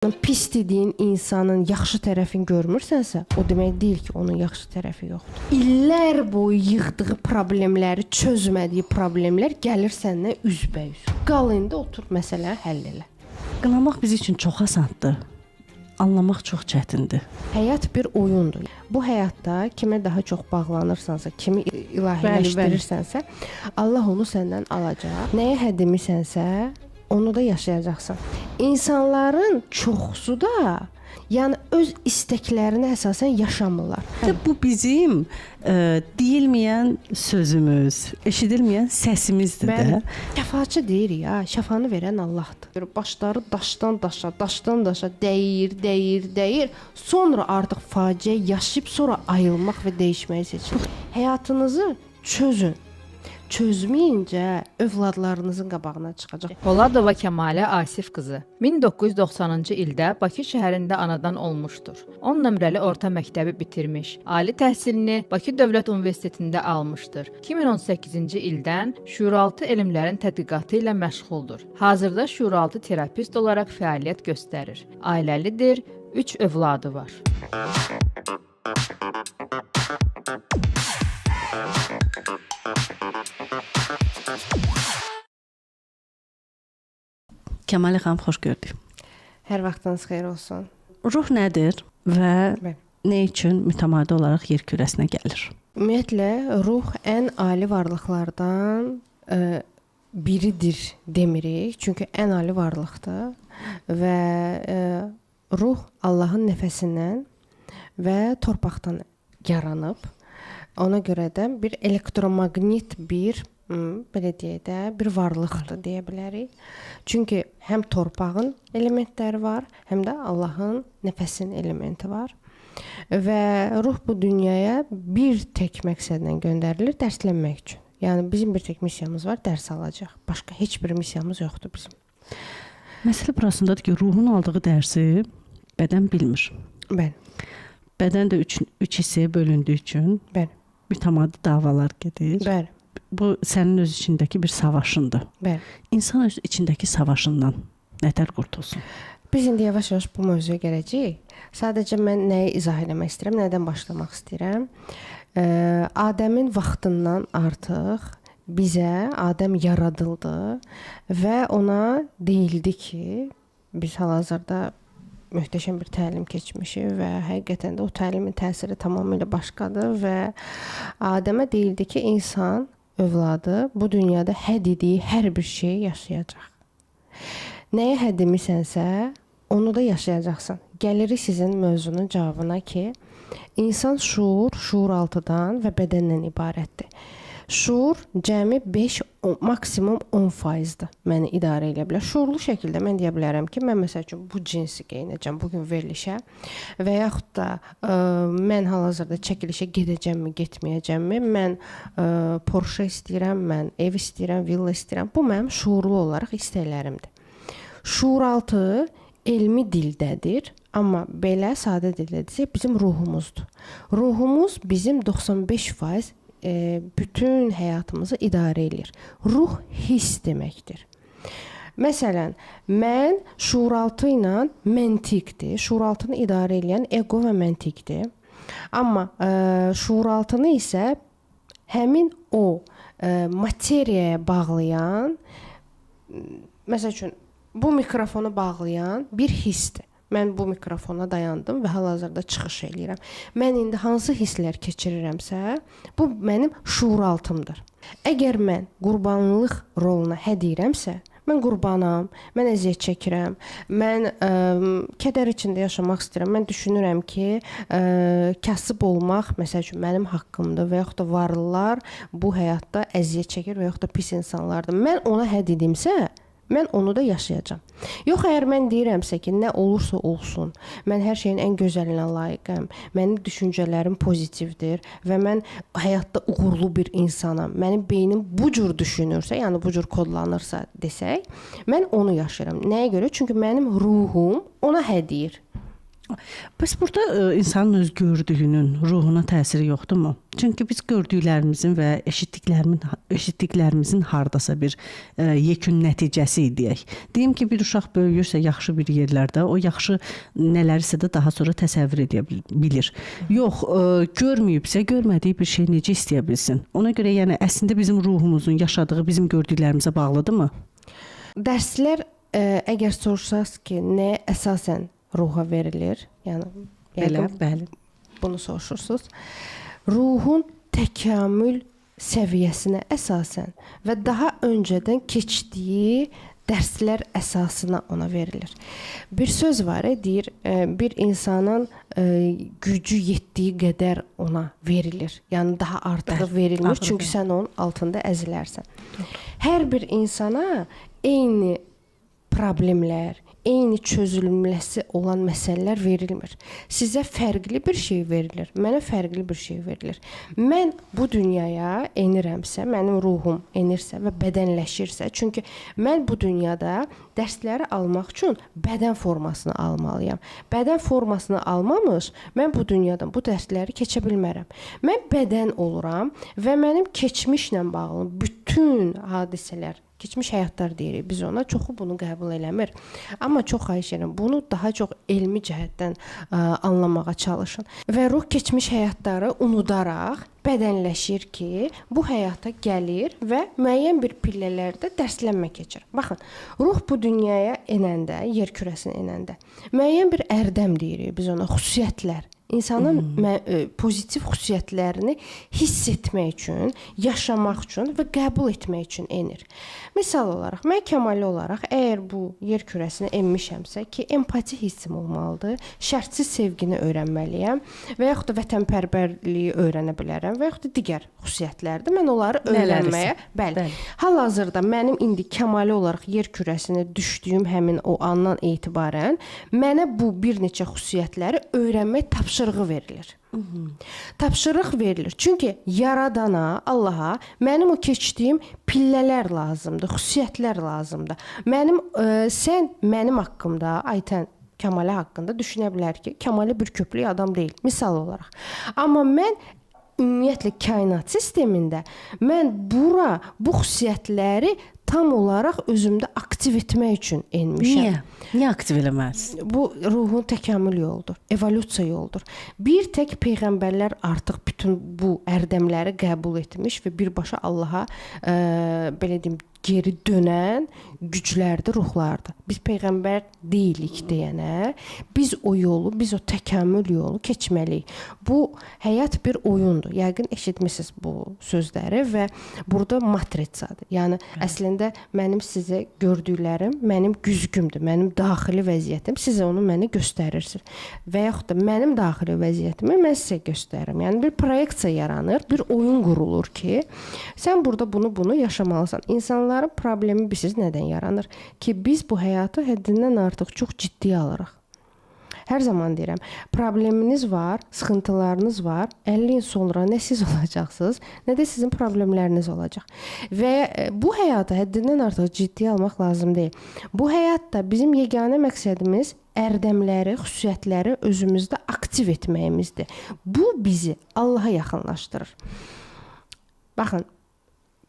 Pis dediyin insanın yaxşı tərəfini görmürsənsə, o demək deyil ki, onun yaxşı tərəfi yoxdur. İllər boyu yığdığı problemləri, çözmədiyi problemlər gəlir səndən üzbəüz. Qal indi otur məsələni həll elə. Qınamaq biz üçün çox asandır. Anlamaq çox çətindir. Həyat bir oyundur. Bu həyatda kimə daha çox bağlanırsansa, kimi ilahiləşdirirsənsə, Allah onu səndən alacaq. Nəyə həddimirsənsə, onu da yaşayacaqsan. İnsanların çoxsu da, yəni öz istəklərinə əsasən yaşamırlar. Bu bizim deyilməyən sözümüz, eşidilməyən səsimizdir də. Şəfaçı deyir ya, şəfanı verən Allahdır. Başları daşdan daşa dəyir. Sonra artıq faciə yaşayıb sonra ayılmaq və dəyişməyi seçir. Həyatınızı çözün. Çözməyincə övladlarınızın qabağına çıxacaq. Poladova Kəmalə Asif qızı 1990-cı ildə Bakı şəhərində anadan olmuşdur. 10 nömrəli orta məktəbi bitirmiş. Ali təhsilini Bakı Dövlət Universitetində almışdır. 2018-ci ildən şuuraltı elmlərin tədqiqatı ilə məşğuldur. Hazırda şuuraltı terapist olaraq fəaliyyət göstərir. Ailəlidir, 3 övladı var. Kəmalə xanım, xoş gördük. Hər vaxtınız xeyir olsun. Ruh nədir və nə üçün mütəmadi olaraq yer kürəsinə gəlir? Ümumiyyətlə, ruh ən ali varlıqlardan biridir demirik. Çünki ən ali varlıqdır və ruh Allahın nəfəsindən və torpaqdan yaranıb. Ona görə də bir elektromaqnit belə deyək də, bir varlıqdır deyə bilərik. Çünki həm torpağın elementləri var, həm də Allahın nəfəsinin elementi var. Və ruh bu dünyaya bir tək məqsədlə göndərilir, dərslənmək üçün. Yəni bizim bir tək missiyamız var, dərs alacaq. Başqa heç bir missiyamız yoxdur bizim. Məsələ burasındadır ki, ruhun aldığı dərsi bədən bilmir. Bəli. Bədən də üç hissəyə bölündüyü üçün mütəmadi davalar gedir. Bəli. Bu sənin öz içindəki bir savaşındır. Bəli. İnsan öz içindəki savaşından nətər qurtulsun? Biz indi yavaş-yavaş bu mövzuya gələcəyik. Sadəcə mən nəyi izah eləmək istəyirəm, nədən başlamaq istəyirəm. Adəmin vaxtından artıq bizə Adəm yaradıldı və ona deyildi ki, biz hal-hazırda möhtəşəm bir təlim keçmişik və həqiqətən də o təlimin təsiri tamamilə başqadır və Adəmə deyildi ki, insan övladı bu dünyada hədd etdiyi hər bir şeyi yaşayacaq. Nəyə hədd etmisənsə, onu da yaşayacaqsan. Gəlirik sizin mövzunun cavabına ki, insan şuuraltıdan və bədəndən ibarətdir. Şuur cəmi 5, maksimum 10%-dır məni idarə edə bilər. Şuurlu şəkildə mən deyə bilərəm ki, mən məsəl üçün bu cinsi geyinəcəm bugün verilişə və yaxud da mən hal-hazırda çəkilişə gedəcəmmi, getməyəcəmmi, mən Porsche istəyirəm, mən ev istəyirəm, villa istəyirəm. Bu mənim şuurlu olaraq istəklərimdir. Şuuraltı elmi dildədir, amma belə sadə dildə desək bizim ruhumuzdur. Ruhumuz bizim 95% bütün həyatımızı idarə edir. Ruh hiss deməkdir. Məsələn, mən şuuraltı ilə məntiqdir. Şuuraltını idarə edən ego və məntiqdir. Amma şuuraltını isə həmin o materiyaya bağlayan, məsəl üçün bu mikrofonu bağlayan bir hissdir. Mən bu mikrofona dayandım və hal-hazırda çıxış eləyirəm. Mən indi hansı hisslər keçirirəmsə, bu mənim şuuraltımdır. Əgər mən qurbanlıq roluna hədd edirəmsə, mən qurbanam, mən əziyyət çəkirəm, mən kədər içində yaşamaq istəyirəm. Mən düşünürəm ki, kasıb olmaq, məsəl üçün, mənim haqqımdır və yaxud da varlılar bu həyatda əziyyət çəkir və yaxud da pis insanlardır. Mən ona hədd edimsə, mən onu da yaşayacağam. Yox, əgər mən deyirəmsə ki, nə olursa olsun, mən hər şeyin ən gözəlinə layiqəm, mənim düşüncələrim pozitivdir və mən həyatda uğurlu bir insanam, mənim beynim bu cür düşünürsə, yəni bu cür kodlanırsa desək, mən onu yaşayıram. Nəyə görə? Çünki mənim ruhum ona hədd edir. Bəs burada insanın öz gördüyünün ruhuna təsiri yoxdurmu? Çünki biz gördüklərimizin və eşitdiklərimizin hardasa bir yekun nəticəsi deyək. Deyim ki, bir uşaq böyüyürsə yaxşı bir yerlərdə, o yaxşı nələrsə də daha sonra təsəvvür edə bilir. Yox, görməyibsə, görmədiyi bir şey necə istəyə bilsin? Ona görə yəni əslində bizim ruhumuzun yaşadığı bizim gördüklərimizə bağlıdırmı? Dərslər əgər soruşsaq ki, nə əsasən ruha verilir? Yəni belə, bəli. Bunu soruşursunuz. Ruhun təkamül səviyyəsinə əsasən və daha öncədən keçdiyi dərslər əsasına ona verilir. Bir söz var, deyir, bir insanın gücü yetdiyi qədər ona verilir. Yəni daha artığı verilmir, çünki sən onun altında əzilərsən. Hər bir insana eyni problemlər, eyni çözülməsi olan məsələlər verilmir. Sizə fərqli bir şey verilir, mənə fərqli bir şey verilir. Mən bu dünyaya enirəmsə, mənim ruhum enirsə və bədənləşirsə, çünki mən bu dünyada dərsləri almaq üçün bədən formasını almalıyam. Bədən formasını almamış, mən bu dünyadan bu dərsləri keçə bilmərəm. Mən bədən oluram və mənim keçmişlə bağlı bütün hadisələr, keçmiş həyatlar deyirik biz ona, çoxu bunu qəbul eləmir. Amma çox xahiş edirəm, bunu daha çox elmi cəhətdən anlamağa çalışın. Və ruh keçmiş həyatları unudaraq bədənləşir ki, bu həyata gəlir və müəyyən bir pillələrdə dərslənmə keçir. Baxın, ruh bu dünyaya enəndə, yer kürəsinə enəndə müəyyən bir ərdəm deyirik biz ona, xüsusiyyətlər. İnsanın pozitiv xüsusiyyətlərini hiss etmək üçün, yaşamaq üçün və qəbul etmək üçün enir. Misal olaraq, mən kəmalli olaraq əgər bu yer kürəsinə enmişəmsə ki, empati hissim olmalıdır, şərtsiz sevgini öyrənməliyəm və yaxud da vətənpərvərliyi öyrənə bilərəm və yaxud da digər xüsusiyyətlərdir. Mən onları öyrənməyə, bəli. Hal-hazırda mənim indi kəmalli olaraq yer kürəsinə düşdüyüm həmin o andan etibarən mənə bu bir neçə xüsusiyyətləri öyrənmək tapşırığı verilir. Tapşırıq verilir. Çünki yaradana, Allaha mənim o keçdiyim pillələr lazımdır, xüsusiyyətlər lazımdır. Sən mənim haqqımda, Aytən Kəmalə haqqında düşünə bilər ki, Kəmalə bir köplük adam deyil, misal olaraq. Amma mən ümumiyyətlə kainat sistemində mən bu xüsusiyyətləri tam olaraq özümdə aktiv etmək üçün enmişəm. Niyə aktiv eləməz? Bu ruhun təkamül yoludur, evolyusiya yoludur. Bir tək peyğəmbərlər artıq bütün bu ərdəmləri qəbul etmiş və birbaşa Allaha belə deyim, geri dönən güclərdir, ruhlardır. Biz peyğəmbər deyilik deyənə, biz o yolu, biz o təkamül yolu keçməliyik. Bu həyat bir oyundur. Yəqin eşitmisiniz bu sözləri və burada matrisadır. Yəni əslində mənim sizə gördüklərim mənim güzgümdür, mənim daxili vəziyyətim. Siz onu mənə göstərirsiniz. Və yaxud da mənim daxili vəziyyətimi mən sizə göstərirəm. Yəni bir proyeksiya yaranır, bir oyun qurulur ki, sən burada bunu yaşamalısan. İnsanların problemi bilirsiniz nədən yaranır? Ki biz bu həyatı həddindən artıq çox ciddiyə alırıq. Hər zaman deyirəm, probleminiz var, sıxıntılarınız var, 50 il sonra nə siz olacaqsınız, nə də sizin problemləriniz olacaq. Və bu həyatı həddindən artıq ciddiyə almaq lazım deyil. Bu həyatda bizim yeganə məqsədimiz ərdəmləri, xüsusiyyətləri özümüzdə aktiv etməyimizdir. Bu bizi Allaha yaxınlaşdırır. Baxın,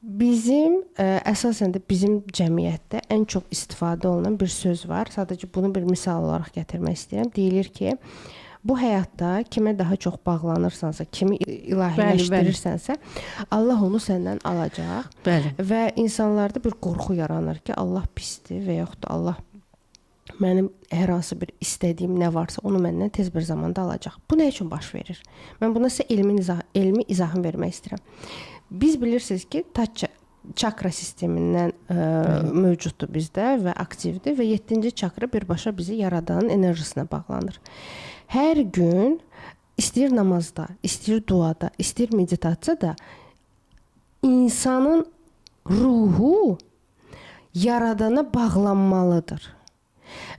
bizim əsasən də bizim cəmiyyətdə ən çox istifadə olunan bir söz var. Sadəcə bunu bir misal olaraq gətirmək istəyirəm. Deyilir ki, bu həyatda kimə daha çox bağlanırsansa, kimi ilahiləşdirirsənsə, Allah onu səndən alacaq. Bəli. Və insanlarda bir qorxu yaranır ki, Allah pisdir və yaxud da Allah mənim hər hansı bir istədiyim nə varsa onu məndən tez bir zamanda alacaq. Bu nə üçün baş verir? Mən buna sizə elmi izahını vermək istəyirəm. Biz bilirsiniz ki, taç çakra sistemindən mövcuddur bizdə və aktivdir və 7-ci çakra birbaşa bizi yaradanın enerjisinə bağlanır. Hər gün istəyir namazda, istəyir duada, istəyir meditasiyada insanın ruhu yaradana bağlanmalıdır.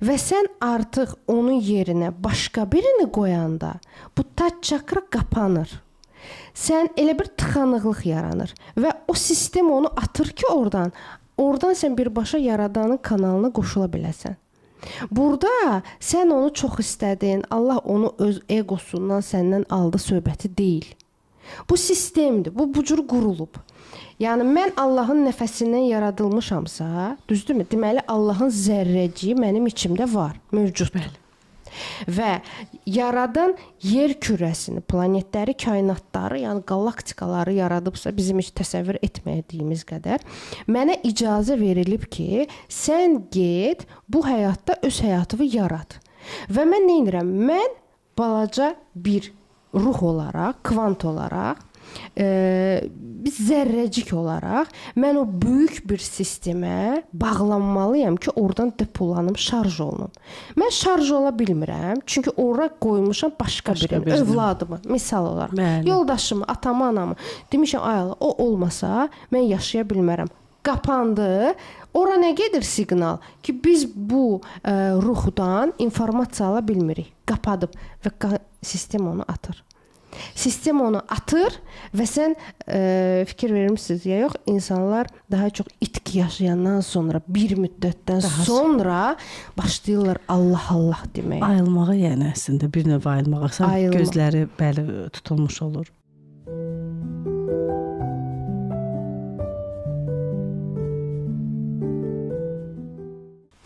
Və sən artıq onun yerinə başqa birini qoyanda bu taç çakra qapanır. Sən elə bir tıxanıqlıq yaranır və o sistem onu atır ki oradan sən birbaşa yaradanın kanalına qoşula biləsən. Burada sən onu çox istədin, Allah onu öz egosundan səndən aldı söhbəti deyil. Bu sistemdir, bu cür qurulub. Yəni mən Allahın nəfəsindən yaradılmışamsa, düzdürmü? Deməli Allahın zərrəciyi mənim içimdə var, mövcuddur. Və yaradan yer kürəsini, planetləri, kainatları, yəni qalaktikaları yaradıbsa, bizim heç təsəvvür etmədiyimiz qədər, mənə icazə verilib ki, sən get bu həyatda öz həyatını yarat. Və mən nə edirəm? Mən balaca bir ruh olaraq, kvant olaraq, biz zərrəcik olaraq mən o böyük bir sistemə bağlanmalıyam ki, oradan depolanım, şarj olunum. Mən şarj ola bilmirəm, çünki ora qoymuşam başqa birini, övladımı, misal olaraq, yoldaşımı, atamı, anamı. Demişəm, ay Allah, o olmasa mən yaşaya bilmərəm. Qapandı. Ora nə gedir siqnal ki, biz bu ruhdan informasiya ala bilmirik. Qapadıb və sistem onu atır. Sistem onu atır və sən fikir vermisiniz ya yox, insanlar daha çox itki yaşayandan sonra, bir müddətdən sonra başlayırlar Allah Allah deməyə. Ayılmağa, yəni əslində bir növ ayılmağa. Gözləri bəli tutulmuş olur.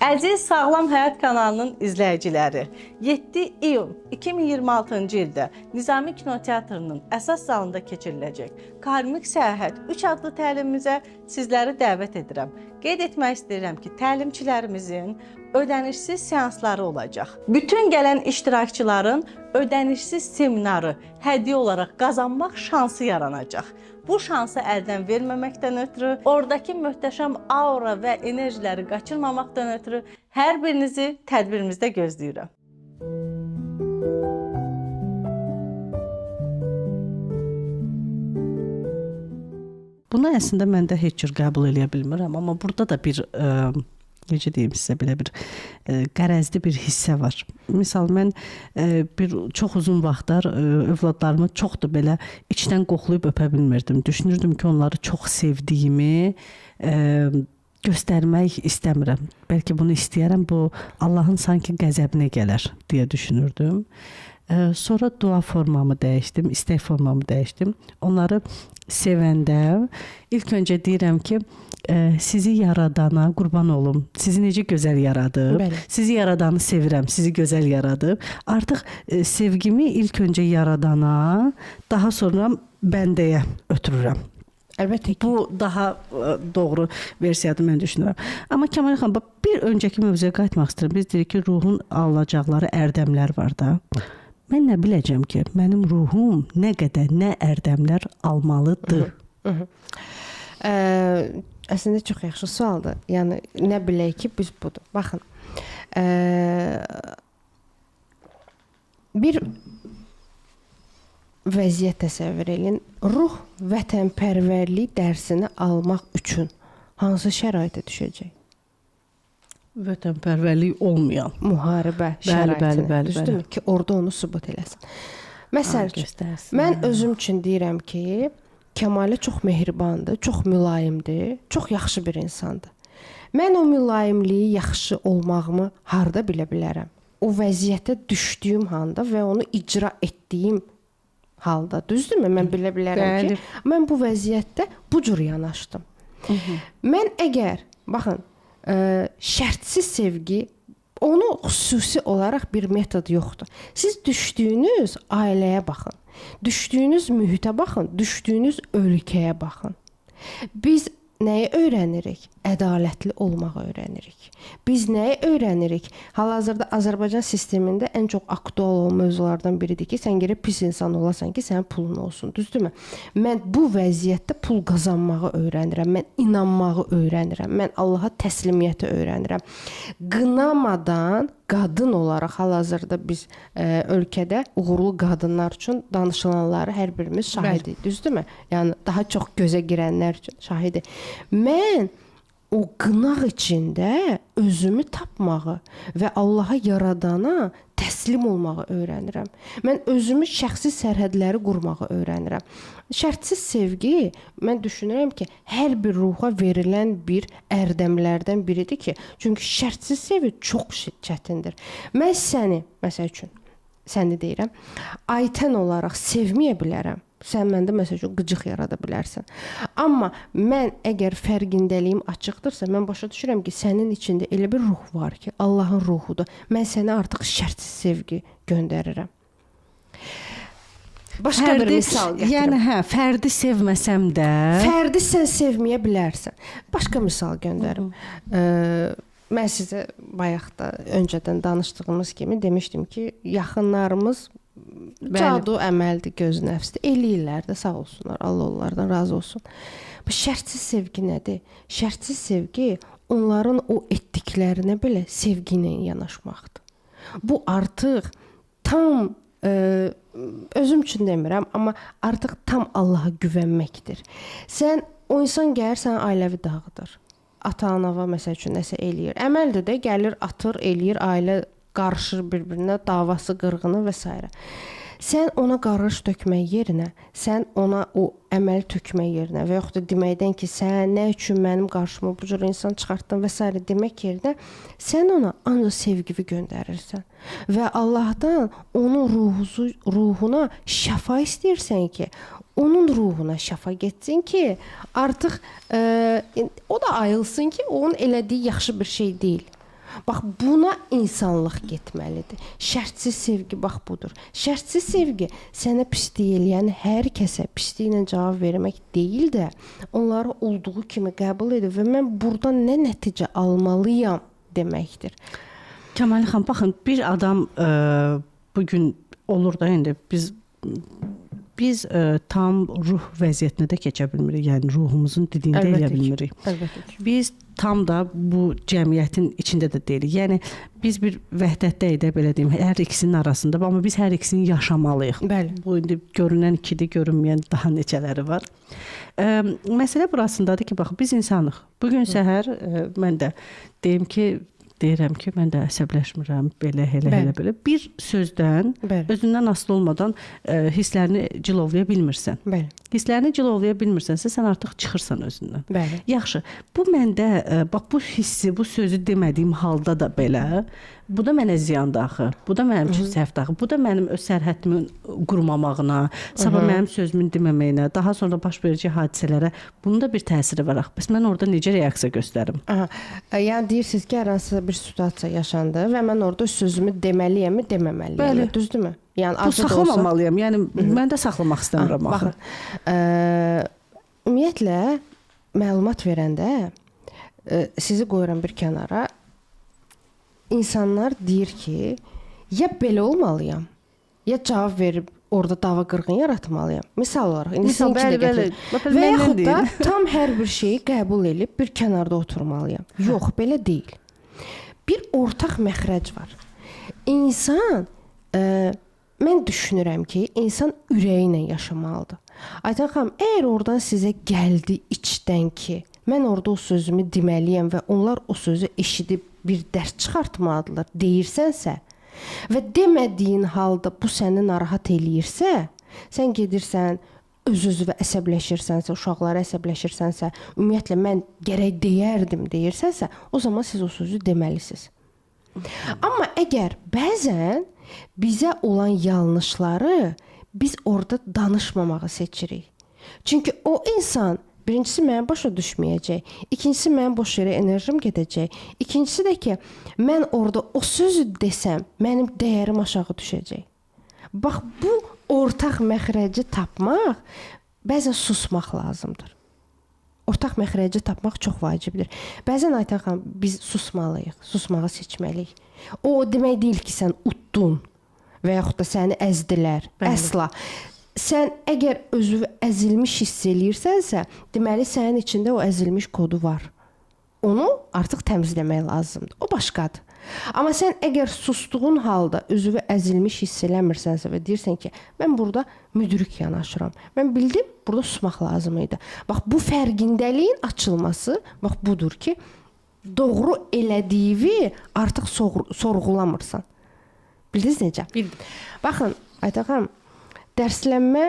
Əziz Sağlam Həyat kanalının izləyiciləri, 7 iyun 2026-cı ildə Nizami Kinoteatrının əsas salonunda keçiriləcək Karmik Səyahət 3 adlı təlimimizə sizləri dəvət edirəm. Qeyd etmək istəyirəm ki, təlimçilərimizin ödənişsiz seansları olacaq. Bütün gələn iştirakçıların ödənişsiz seminarı hədiyyə olaraq qazanmaq şansı yaranacaq. Bu şansı əldən verməməkdən ötürü, oradakı möhtəşəm aura və enerjiləri qaçırmamaqdan ötürü hər birinizi tədbirimizdə gözləyirəm. Bunu əslində mən də heç cür qəbul edə bilmirəm, amma burada da bir necə deyim sizə, belə bir qərəzli bir hissə var. Misal, mən çox uzun vaxtlar övladlarımı çox da belə içdən qoxlayıb öpə bilmirdim. Düşünürdüm ki, onları çox sevdiyimi göstərmək istəmirəm. Bəlkə bunu istəyərəm, bu Allahın sanki qəzəbinə gələr deyə düşünürdüm. Sonra dua formamı dəyişdim, istək formamı dəyişdim. Onları sevəndə ilk öncə deyirəm ki, sizi yaradana qurban olum. Sizi necə gözəl yaradıb. Bəli. Sizi yaradanı sevirəm, sizi gözəl yaradıb. Artıq sevgimi ilk öncə yaradana, daha sonra bəndəyə ötürürəm. Əlbəttə ki. Bu daha doğru versiyadır mən düşünürəm. Amma Kəmal xanım, bir öncəki mövzuya qayıtmaq istəyirəm. Biz deyirik ki, ruhun alacaqları ərdəmlər var da. Mən nə biləcəm ki, mənim ruhum nə qədər, nə ərdəmlər almalıdır? Əslində çox yaxşı sualdır. Yəni, nə bilək ki, biz budur. Baxın, bir vəziyyət təsəvvür edin. Ruh vətənpərvərlik dərsini almaq üçün hansı şəraitə düşəcək? Vətənpərvərlik olmayan. Müharibə şəraitini. Düzdürmü? Ki, orada onu sübut eləsin. Məsəl üçün, mən özüm üçün deyirəm ki, Kəmalə çox mehribandır, çox mülayimdir, çox yaxşı bir insandır. Mən o mülayimliyi, yaxşı olmağımı harda bilə bilərəm? O vəziyyətə düşdüyüm handa və onu icra etdiyim halda, düzdürmü? Mən bilə bilərəm ki, mən bu vəziyyətdə bu cür yanaşdım. Mən əgər, baxın, şərtsiz sevgi, onu xüsusi olaraq bir metod yoxdur. Siz düşdüyünüz ailəyə baxın. Düşdüyünüz mühitə baxın, düşdüyünüz ölkəyə baxın. Biz nəyi öyrənirik? Ədalətli olmağı öyrənirik. Biz nəyi öyrənirik? Hal-hazırda Azərbaycan sistemində ən çox aktual olan mövzulardan biridir ki, sən gərək pis insan olasan ki, sənin pulun olsun, düzdürmü? Mən bu vəziyyətdə pul qazanmağı öyrənirəm, mən inanmağı öyrənirəm, mən Allaha təslimiyyəti öyrənirəm. Qınamadan qadın olaraq hal-hazırda biz ölkədə uğurlu qadınlar üçün danışılanları hər birimiz şahidik, düzdürmü? Yəni daha çox gözə girənlər üçün şahidik. Mən o qınaq içində özümü tapmağı və Allaha yaradana təslim təslim olmağı öyrənirəm. Mən özümü şəxsi sərhədləri qurmağı öyrənirəm. Şərtsiz sevgi, mən düşünürəm ki, hər bir ruha verilən bir ərdəmlərdən biridir ki, çünki şərtsiz sevgi çox çətindir. Mən səni, məsəl üçün, səni deyirəm, Aytən olaraq sevməyə bilərəm. Sən məndə məsəl üçün qıcıq yarada bilərsən. Amma mən əgər fərqindəliyim açıqdırsa, mən başa düşürəm ki, sənin içində elə bir ruh var ki, Allahın ruhudur. Mən sənə artıq şərtsiz sevgi göndərirəm. Başqa bir misal gətirim. Yəni fərdi sevməsəm də, fərdi sən sevməyə bilərsən. Başqa misal göndərim. Mən sizə bayaq da öncədən danışdığımız kimi demişdim ki, yaxınlarımız cadu əməldir, göz nəfsdir. Eləyirlər də, sağ olsunlar. Allah onlardan razı olsun. Bu şərtsiz sevgi nədir? Şərtsiz sevgi onların o etdiklərinə belə sevgi ilə yanaşmaqdır. Bu artıq tam özüm üçün demirəm, amma artıq tam Allaha güvənməkdir. O insan gəlir sənə ailəvi dağıdır. Ata-anava məsəl üçün nəsə eləyir. Əməldir də gəlir, atır, eləyir, ailə qarışır bir-birinə, davası, qırğını və s. Sən ona qarış tökmək yerinə, sən ona o əməl tökmək yerinə və yaxud da deməkdən ki, sən nə üçün mənim qarşıma bu cür insan çıxartdın və s. demək yerinə, sən ona ancaq sevgini göndərirsən və Allahdan onun ruhuna şəfa istəyirsən ki, onun ruhuna şəfa getsin ki, artıq o da ayılsın ki, onun elədiyi yaxşı bir şey deyil. Bax, buna insanlıq getməlidir. Şərtsiz sevgi bax budur. Şərtsiz sevgi sənə pislik eləyən hər kəsə pisliklə cavab vermək deyil də, onları olduğu kimi qəbul edir və mən buradan nə nəticə almalıyam deməkdir. Kəmal xan, baxın, bir adam bugün olur da, indi biz tam ruh vəziyyətinə də keçə bilmirik. Yəni ruhumuzun dediyində eləyə bilmirik. Əlbəttə ki. Biz tam da bu cəmiyyətin içində də deyilik. Yəni biz bir vəhdətdəyik də, belə deyim, hər ikisinin arasında, amma biz hər ikisini yaşamalıyıq. Bəli. Bu indi görünən ikidir, görünməyən daha neçələri var. Məsələ burasındadır ki, bax, biz insanıq. Bugün səhər mən də deyirəm ki, mən də əsəbləşmirəm, belə, belə. Bir sözdən, özündən asılı olmadan hisslərini cilovlaya bilmirsən. Bəli. Hisslərini cilovlaya bilmirsənsə, sən artıq çıxırsan özündən. Bəli. Yaxşı, bu məndə, bax, bu hissi, bu sözü demədiyim halda da belə, bu da mənə ziyandır axı, bu da mənim üçün səhvdir axı, bu da mənim öz sərhəddimin qurmamağına, sabah mənim sözümün deməməyinə, daha sonra baş verəcək hadisələrə, bunun da bir təsiri var axı. Bəs mən orada necə reaksiya göstərim? Yəni deyirsiniz ki, hər hansısa bir situasiya yaşandı və mən orada sözümü deməliyəm, deməməliyəm. Bəli. Düzdürmü? Yəni bu saxlamamalıyam. Yəni mən də saxlamaq istəmirəm axı. Ümumiyyətlə məlumat verəndə sizi qoyuram bir kənara. İnsanlar deyir ki, ya belə olmalıyam, ya cavab verib orada dava qırğın yaratmalıyam. Misal olaraq, indi sizinki də gətirir. Və yaxud da tam hər bir şeyi qəbul edib bir kənarda oturmalıyam. Yox, belə deyil. Bir ortaq məxrəc var. İnsan, mən düşünürəm ki, insan ürəyi ilə yaşamalıdır. Aytən xanım, əgər oradan sizə gəldi içdən ki, mən orada o sözümü deməliyəm və onlar o sözü eşidib bir dərs çıxartmalıdırlar deyirsənsə və demədiyin halda bu səni narahat eləyirsə, sən gedirsən, öz-özünə əsəbləşirsənsə, uşaqlara əsəbləşirsənsə, ümumiyyətlə mən gərək deyərdim deyirsənsə, o zaman siz o sözü deməlisiniz. Amma əgər bəzən bizə olan yanlışları biz orada danışmamağı seçirik. Çünki o insan birincisi mənə başa düşməyəcək, ikincisi mənə boş yerə enerjim gedəcək, ikincisi də ki, mən orada o sözü desəm, mənim dəyərim aşağı düşəcək. Bax, bu ortaq məxrəci tapmaq, bəzən susmaq lazımdır. Ortaq məxrəci tapmaq çox vacibdir. Bəzən Aytən xanım, biz susmalıyıq, susmağı seçməliyik. O demək deyil ki, sən utdun və yaxud da səni əzdilər. Əsla. Sən əgər özünü əzilmiş hiss eləyirsənsə, deməli sənin içində o əzilmiş kodu var. Onu artıq təmizləmək lazımdır. O başqadır. Amma sən əgər sustuğun halda özünü əzilmiş hiss eləmirsənsə və deyirsən ki, mən burada müdrik yanaşıram. Mən bildim, burada susmaq lazım idi. Bax, bu fərqindəliyin açılması, bax budur ki, doğru elədiyini artıq sorğulamırsan. Bildiniz necə? Bildim. Baxın, Ayda xanım, dərslənmə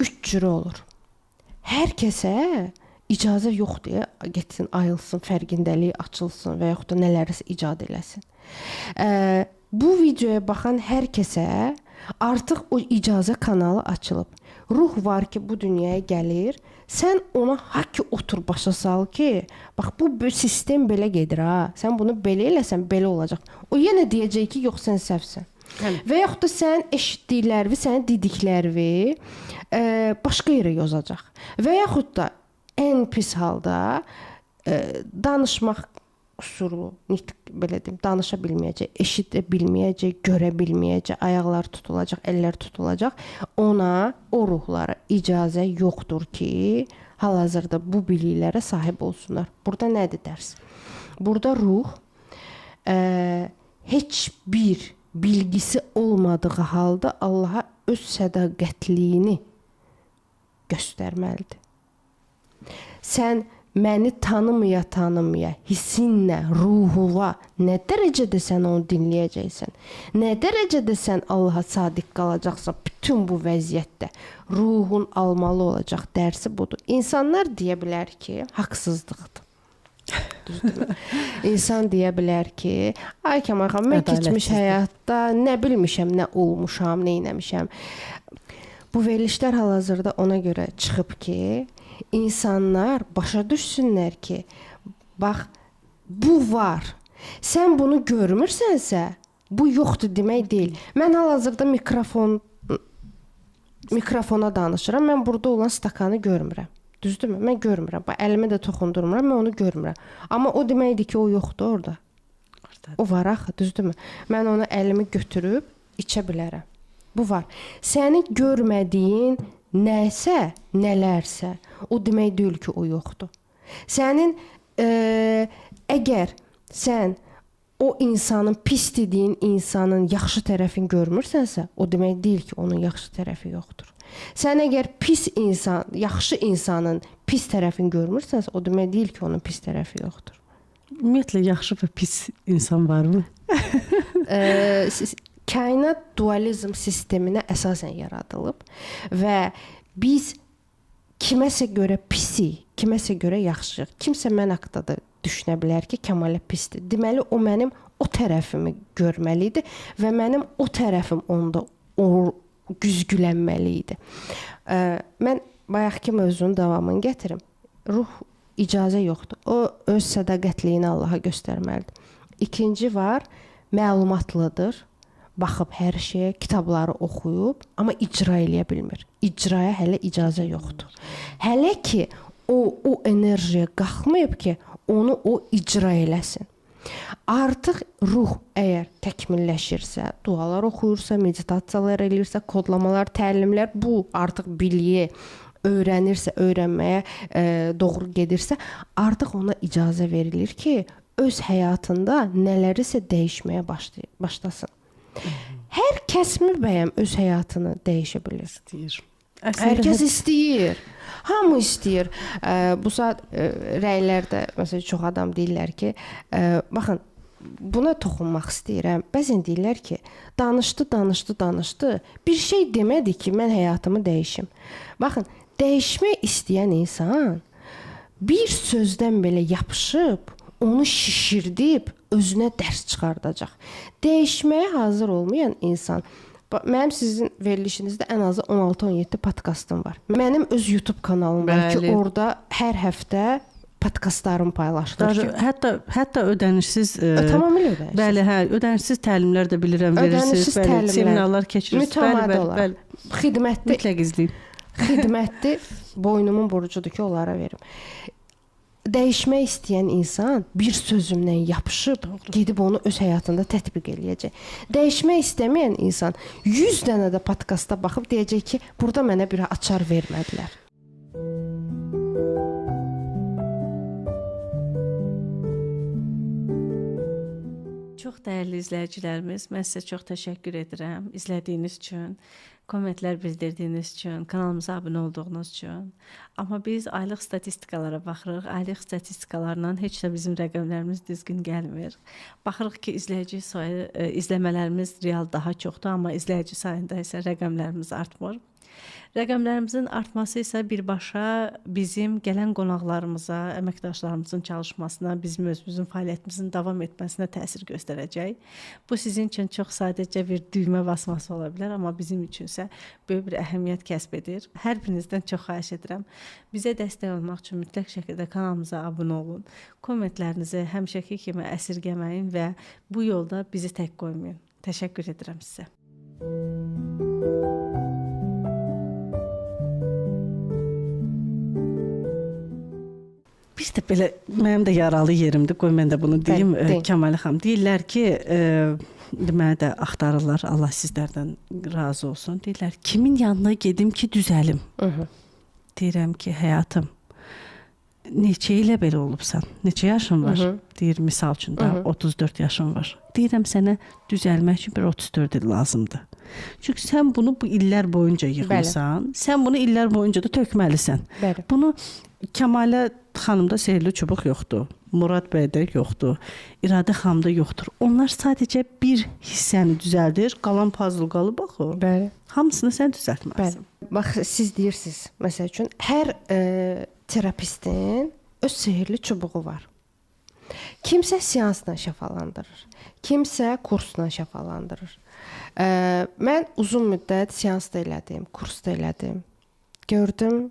3 cürə olur. Hər kəsə icazə yoxdur, getsin, ayılsın, fərqindəliyi açılsın və yaxud da nələrisə icad eləsin. Bu videoya baxan hər kəsə artıq o icazə kanalı açılıb. Ruh var ki, bu dünyaya gəlir. Sən ona haqq otur başa sal ki, bax bu sistem belə gedir ha. Sən bunu belə eləsən, belə olacaq. O yenə deyəcək ki, yox sən səhvsən. Və yaxud da sən eşitdiklərini, sənin dediklərini başqa yerə yozacaq. Və yaxud da ən pis halda danışmaq qüsurlu, belə deyim, danışa bilməyəcək, eşidə bilməyəcək, görə bilməyəcək, ayaqlar tutulacaq, əllər tutulacaq. Ona, o ruhlara icazə yoxdur ki, hal-hazırda bu biliklərə sahib olsunlar. Burada nədir dərs? Burada ruh heç bir bilgisi olmadığı halda Allaha öz sədaqətliyini göstərməlidir. Sən məni tanımaya, hissinlə, ruhuna nə dərəcədə sən onu dinləyəcəksən, nə dərəcədə sən Allaha sadiq qalacaqsan bütün bu vəziyyətdə ruhun almalı olacaq dərsi budur. İnsanlar deyə bilər ki, haqsızlıqdır. Düzdürmü? İnsan deyə bilər ki, ay Kəmal xanım, mən keçmiş həyatda nə bilmişəm, nə olmuşam, nə etmişəm. Bu verilişlər hal-hazırda ona görə çıxıb ki, insanlar başa düşsünlər ki, bax, bu var. Sən bunu görmürsənsə, bu yoxdur demək deyil. Mən hal-hazırda mikrofona danışıram, mən burada olan stakanı görmürəm. Düzdürmü? Mən görmürəm. Bax, əlimi də toxundurmuram, mən onu görmürəm. Amma o deməkdir ki, o yoxdur orada. O var axı, düzdürmü? Mən onu əlimi götürüb içə bilərəm. Bu var. Sənin görmədiyin nəsə, nələrsə, o demək deyil ki, o yoxdur. Sənin əgər sən o insanın pis dediyin insanın yaxşı tərəfini görmürsənsə, o demək deyil ki, onun yaxşı tərəfi yoxdur. Sən əgər pis insan, yaxşı insanın pis tərəfini görmürsənsə, o demək deyil ki, onun pis tərəfi yoxdur. Ümumiyyətlə yaxşı və pis insan varmı? Kainat dualizm sisteminə əsasən yaradılıb və biz kiməsə görə pisik, kiməsə görə yaxşıyıq. Kimsə mən haqqında da düşünə bilər ki, Kəmalə pisdir. Deməli, o mənim o tərəfimi görməlidir və mənim o tərəfim onda güzgülənməli idi. Mən bayaqki mövzunun davamını gətirim. Ruh icazə yoxdur. O öz sədaqətliyini Allaha göstərməlidir. İkinci var, məlumatlıdır. Baxıb hər şeyə, kitabları oxuyub, amma icra eləyə bilmir. İcraya hələ icazə yoxdur. Hələ ki, o enerjiyə qalxmayıb ki, onu o icra eləsin. Artıq ruh əgər təkmilləşirsə, dualar oxuyursa, meditasiyalar eləyirsə, kodlamalar, təlimlər, bu artıq biliyi öyrənirsə, öyrənməyə doğru gedirsə, artıq ona icazə verilir ki, öz həyatında nələrisə dəyişməyə başlasın. Hər kəs mübəyəm öz həyatını dəyişə bilir. Hər kəs istəyir. Hamı istəyir. Bu saat rəylərdə məsələn çox adam deyirlər ki, baxın, buna toxunmaq istəyirəm. Bəzən deyirlər ki, danışdı. Bir şey demədi ki, mən həyatımı dəyişim. Baxın, dəyişmək istəyən insan bir sözdən belə yapışıb, onu şişirdib özünə dərs çıxardacaq. Dəyişməyə hazır olmayan insan, mənim sizin verilişinizdə ən azı 16-17 podkastım var. Mənim öz YouTube kanalım var ki, orada hər həftə podkastlarım paylaşılır. Hətta ödənişsiz tamamilə ödənişsiz. Bəli, hə, ödənişsiz təlimlər də bilirəm, verirsiniz, bəli, seminarlar keçirirsiniz, bəli. Xidmətli. Mütləq izləyin. Xidmətli boynumun borcudur ki, onlara verim. Dəyişmək istəyən insan bir sözümdən yapışıb, gedib onu öz həyatında tətbiq eləyəcək. Dəyişmək istəməyən insan 100 dənə də podkasta baxıb deyəcək ki, burada mənə bir açar vermədilər. Çox dəyərli izləyicilərimiz, mən sizə çox təşəkkür edirəm izlədiyiniz üçün kommentlər bildirdiyiniz üçün, kanalımıza abunə olduğunuz üçün. Amma biz aylıq statistikalara baxırıq. Aylıq statistikalarla heç də bizim rəqəmlərimiz düzgün gəlmir. Baxırıq ki, izləyici sayı, izləmələrimiz real daha çoxdur, amma izləyici sayında isə rəqəmlərimiz artmır. Rəqəmlərimizin artması isə birbaşa bizim gələn qonaqlarımıza, əməkdaşlarımızın çalışmasına, bizim özümüzün fəaliyyətimizin davam etməsinə təsir göstərəcək. Bu sizin üçün çox sadəcə bir düymə basması ola bilər, amma bizim üçün isə böyük bir əhəmiyyət kəsb edir. Hər birinizdən çox xahiş edirəm. Bizə dəstək olmaq üçün mütləq şəkildə kanalımıza abunə olun. Kommentlərinizi həmişəki kimi əsirgəməyin və bu yolda bizi tək qoymayın. Təşəkkür edirəm sizə. Bir də belə mənim də yaralı yerimdir. Qoy mən də bunu deyim. Kəmalə xanım deyirlər ki, deməli də axtarırlar. Allah sizlərdən razı olsun. Deyirlər, kimin yanına gedim ki, düzəlim? Deyirəm ki, həyatım, neçə ilə belə olubsan? Neçə yaşın var? Deyir, misal üçün da 34 yaşın var. Deyirəm, sənə düzəlmək üçün bir 34 il lazımdır. Çünki sən bunu bu illər boyunca yığmısan. Sən bunu illər boyunca da tökməlisən. Bunu Kəmalə xanımda sehrli çubuq yoxdur. Murad bəydə yoxdur. İradə xanımda yoxdur. Onlar sadəcə bir hissəni düzəldir. Qalan puzzle qalıb axı. Bəli. Hamısını sən düzəltməlisən. Bax, siz deyirsiniz, məsəl üçün, hər terapistin öz sehrli çubuğu var. Kimsə seansla şəfalandırır. Kimsə kursla şəfalandırır. Mən uzun müddət seans da elədim, kurs da elədim. Gördüm,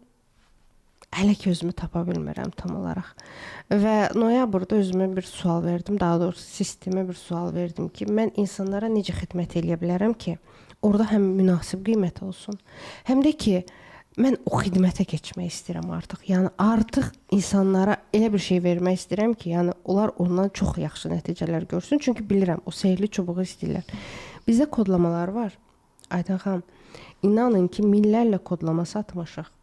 hələ ki özümü tapa bilmirəm tam olaraq. Və noyabrda özümə bir sual verdim, daha doğrusu sistemə bir sual verdim ki, mən insanlara necə xidmət edə bilərəm ki, orada həm münasib qiymət olsun, həm də ki, mən o xidmətə keçmək istəyirəm artıq. Yəni artıq insanlara elə bir şey vermək istəyirəm ki, yəni onlar ondan çox yaxşı nəticələr görsün. Çünki bilirəm, o sehrli çubuğu istəyirlər. Bizdə kodlamalar var. Aydan xanım, inanın ki, minlərlə kodlama satmışıq.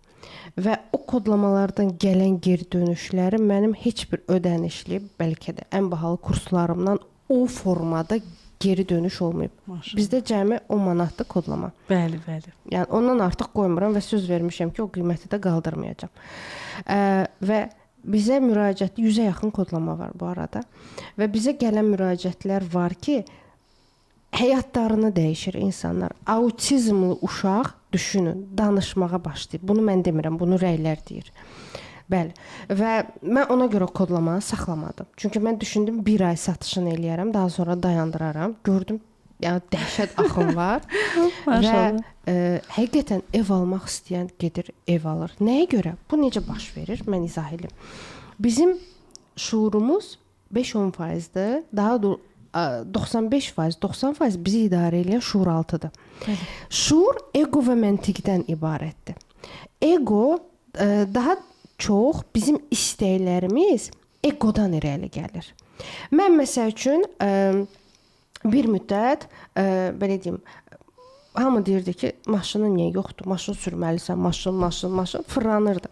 Və o kodlamalardan gələn geri dönüşləri mənim heç bir ödənişli, bəlkə də ən bahalı kurslarımdan o formada geri dönüş olmayıb. Maşallah. Bizdə cəmi 10 manatlıq kodlama. Bəli, bəli. Yəni ondan artıq qoymuram və söz vermişəm ki, o qiyməti də qaldırmayacağam. Və bizə müraciətli 100-ə yaxın kodlama var bu arada. Və bizə gələn müraciətlər var ki, həyatlarını dəyişir insanlar. Autizmli uşaq düşünün, danışmağa başlayır. Bunu mən demirəm, bunu rəylər deyir. Bəli. Və mən ona görə kodlamanı saxlamadım. Çünki mən düşündüm, bir ay satışını eləyərəm, daha sonra dayandıraram. Gördüm, yəni dəhşət axın var. Və həqiqətən ev almaq istəyən gedir, ev alır. Nəyə görə? Bu necə baş verir? Mən izah edim. Bizim şuurumuz 5-10%-dir. Daha doğrusu 95%, 90% bizi idarə edən şuur altıdır. Şuur ego və məntiqdən ibarətdir. Ego daha çox bizim istəklərimiz egodan irəli gəlir. Mən məsəl üçün bir müddət belə deyim, hamı deyirdi ki, maşının niyə yoxdur? Maşın sürməlisən, maşın fırlanırdı.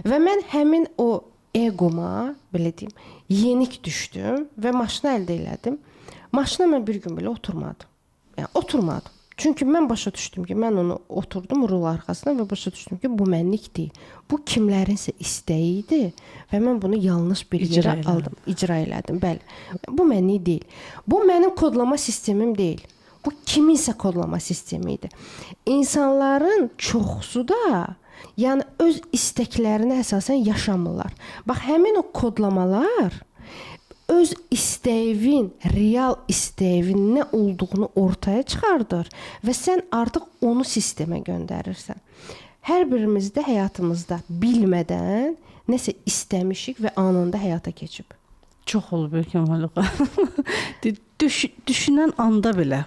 Və mən həmin o egoma, belə deyim, yenik düşdüm və maşını əldə elədim. Maşına mən bir gün belə oturmadım. Yəni oturmadım. Çünki mən başa düşdüm ki, mən onu oturdum rul arxasına və başa düşdüm ki, bu mənlik deyil. Bu kimlərinsə istəyi idi və mən bunu yanlış bir yerə aldım, icra elədim. Bəli. Bu mənlik deyil. Bu mənim kodlama sistemim deyil. Bu kiminsə kodlama sistemi idi. İnsanların çoxusu da yəni öz istəklərinə əsasən yaşamırlar. Bax, həmin o kodlamalar öz istəyinin, real istəyinin nə olduğunu ortaya çıxardır və sən artıq onu sistemə göndərirsən. Hər birimizdə həyatımızda bilmədən nəsə istəmişik və anında həyata keçib. Çox olub Kəmalə xanım. Düşünən anda belə.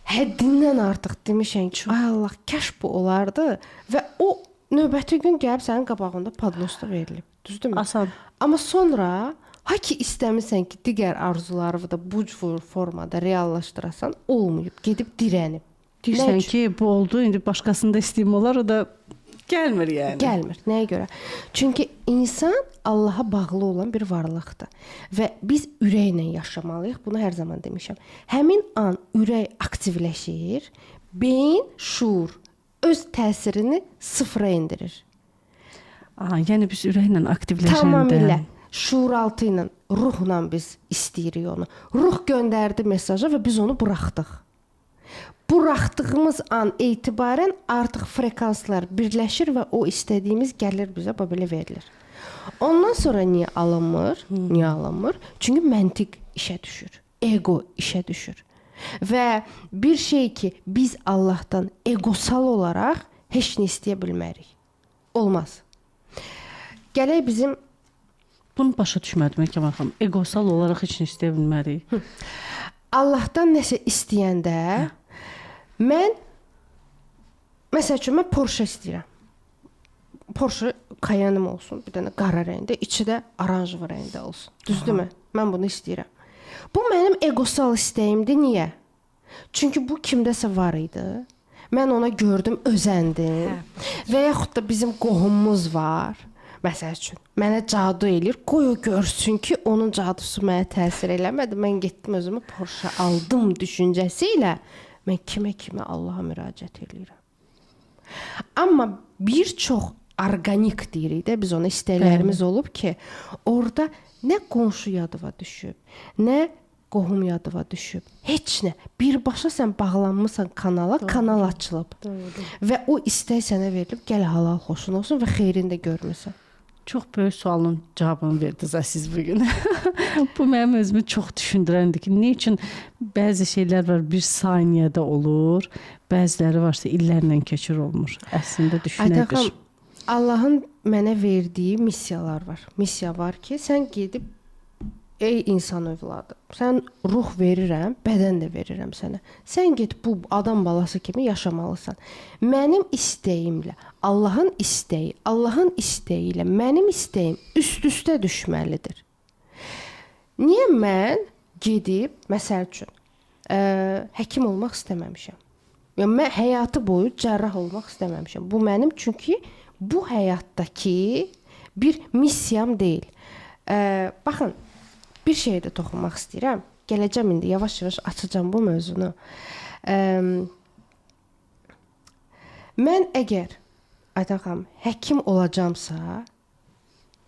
Həddindən artıq demişəm ki, ay Allah, kaş bu olardı və o növbəti gün gəlib sənin qabağında padnosda verilib. Düzdürmü? Asan. Amma sonra ha ki istəmirsən ki, digər arzularını da bu formada reallaşdırasan, olmayıb, gedib dirənib. Deyirsən ki, bu oldu, indi başqasında istəyim olar, o da gəlmir yəni. Gəlmir. Nəyə görə? Çünki insan Allaha bağlı olan bir varlıqdır və biz ürəklə yaşamalıyıq. Bunu hər zaman demişəm. Həmin an ürək aktivləşir, beyin, şuur öz təsirini sıfıra endirir. Yəni biz ürəklə aktivləşəndə Tamamilə şuuraltı ilə, ruhla biz istəyirik onu. Ruh göndərdi mesajı və biz onu buraxdıq. Buraxdığımız an etibarən artıq frekanslar birləşir və o istədiyimiz gəlir bizə belə verilir. Ondan sonra niyə alınmır? Niyə alınmır? Çünki məntiq işə düşür. Ego işə düşür. Və bir şey ki, biz Allahdan egosal olaraq heç nə istəyə bilmərik. Olmaz. Gələk bizim bunu başa düşmədim Kəmal xanım. Egosal olaraq heç nə istəyə bilmərik. Allahdan nəsə istəyəndə mən məsəl üçün mən Porsche istəyirəm. Porsche Cayenne'm olsun, bir dənə qara rəngdə, içi də oranjlı rəngdə olsun. Düzdürmü? Mən bunu istəyirəm. Bu mənim egosal istəyimdir. Niyə? Çünki bu kimdəsə var idi. Mən ona gördüm, özəndim. Və yaxud da bizim qohumumuz var. Məsəl üçün, mənə cadu eləyir. Qoy o görsün ki, onun cadusu mənə təsir eləmədi. Mən getdim özümü Porsche aldım düşüncəsi ilə mən kimə Allaha müraciət eləyirəm. Amma bir çox orqanik deyirik də biz ona istəklərimiz olub ki, orada nə qonşu yadıva düşüb, nə qohum yadıva düşüb. Heç nə. Birbaşa sən bağlanmısan kanala, kanal açılıb. Və o istək sənə verilib, gəl halal xoşun olsun və xeyrini də görmüsən. Çox böyük sualın cavabını verdiniz siz bu gün. Bu mənim özümü çox düşündürəndir ki, nə üçün bəzi şeylər var bir saniyədə olur, bəziləri varsa illərlə keçir olmur. Əslində düşünə bir. Allahın mənə verdiyi missiyalar var. Missiya var ki, sən gedib ey insan övladı, sən ruh verirəm, bədən də verirəm sənə. Sən get bu adam balası kimi yaşamalısan. Mənim istəyimlə, Allahın istəyi ilə mənim istəyim üst-üstə düşməlidir. Niyə mən gedib, məsəl üçün, həkim olmaq istəməmişəm? Yəni mən həyatı boyu cərrah olmaq istəməmişəm. Bu mənim çünki bu həyatdakı bir missiyam deyil. Baxın, bir şeyə də toxunmaq istəyirəm. Gələcəm indi yavaş-yavaş açacağam bu mövzunu. Mən əgər Aydan xanım həkim olacamsa,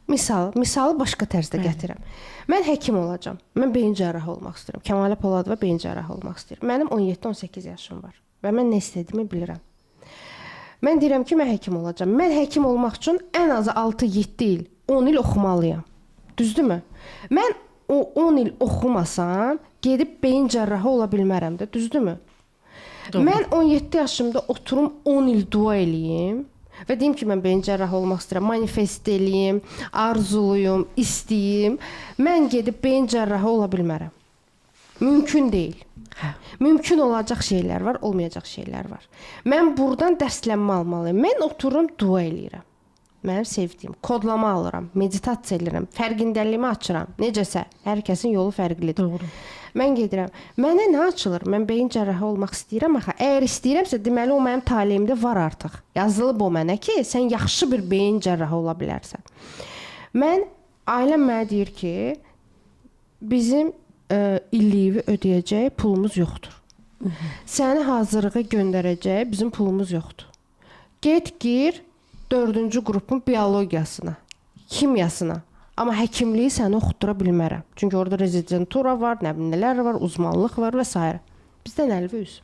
misalı başqa tərzdə gətirəm. Mən həkim olacam. Mən beyin cərrahı olmaq istəyirəm. Kəmalə Poladova beyin cərrahı olmaq istəyirəm. Mənim 17-18 yaşım var və mən nə istədiyimi bilirəm. Mən deyirəm ki, mən həkim olacam. Mən həkim olmaq üçün ən azı 6-7 il, 10 il oxumalıyam. Düzdürmü? Mən o 10 il oxumasam, gedib beyin cərrahı ola bilmərəm də, düzdürmü? Doğru. Mən 17 yaşımda oturum 10 il dua eləyim və deyim ki, mən beyin cərrahı olmaq istəyirəm, manifest eləyim, arzuluyum, istəyim. Mən gedib beyin cərrahı ola bilmərəm. Mümkün deyil. Mümkün olacaq şeylər var, olmayacaq şeylər var. Mən buradan dərstlənmə almalıyım. Mən otururum, dua eləyirəm. Mənim sevdiyim, kodlama alıram, meditasiya edirəm, fərqindəliyimi açıram. Necəsə, hər kəsin yolu fərqlidir. Doğru. Mən gedirəm. Mənə nə açılır? Mən beyin cərrahı olmaq istəyirəm axı. Əgər istəyirəmsə, deməli o mənim taleyimdə var artıq. Yazılıb o mənə ki, sən yaxşı bir beyin cərrahı ola bilərsən. Ailəm mənə deyir ki, bizim illiyi ödəyəcək pulumuz yoxdur. Səni hazırlığa göndərəcək bizim pulumuz yoxdur. Get gir 4-cü qrupun biologiyasına, kimyasına. Amma həkimliyi səni oxutdura bilmərəm. Çünki orada rezidentura var, nələr var, uzmanlıq var və s. Bizdən əlvi üz.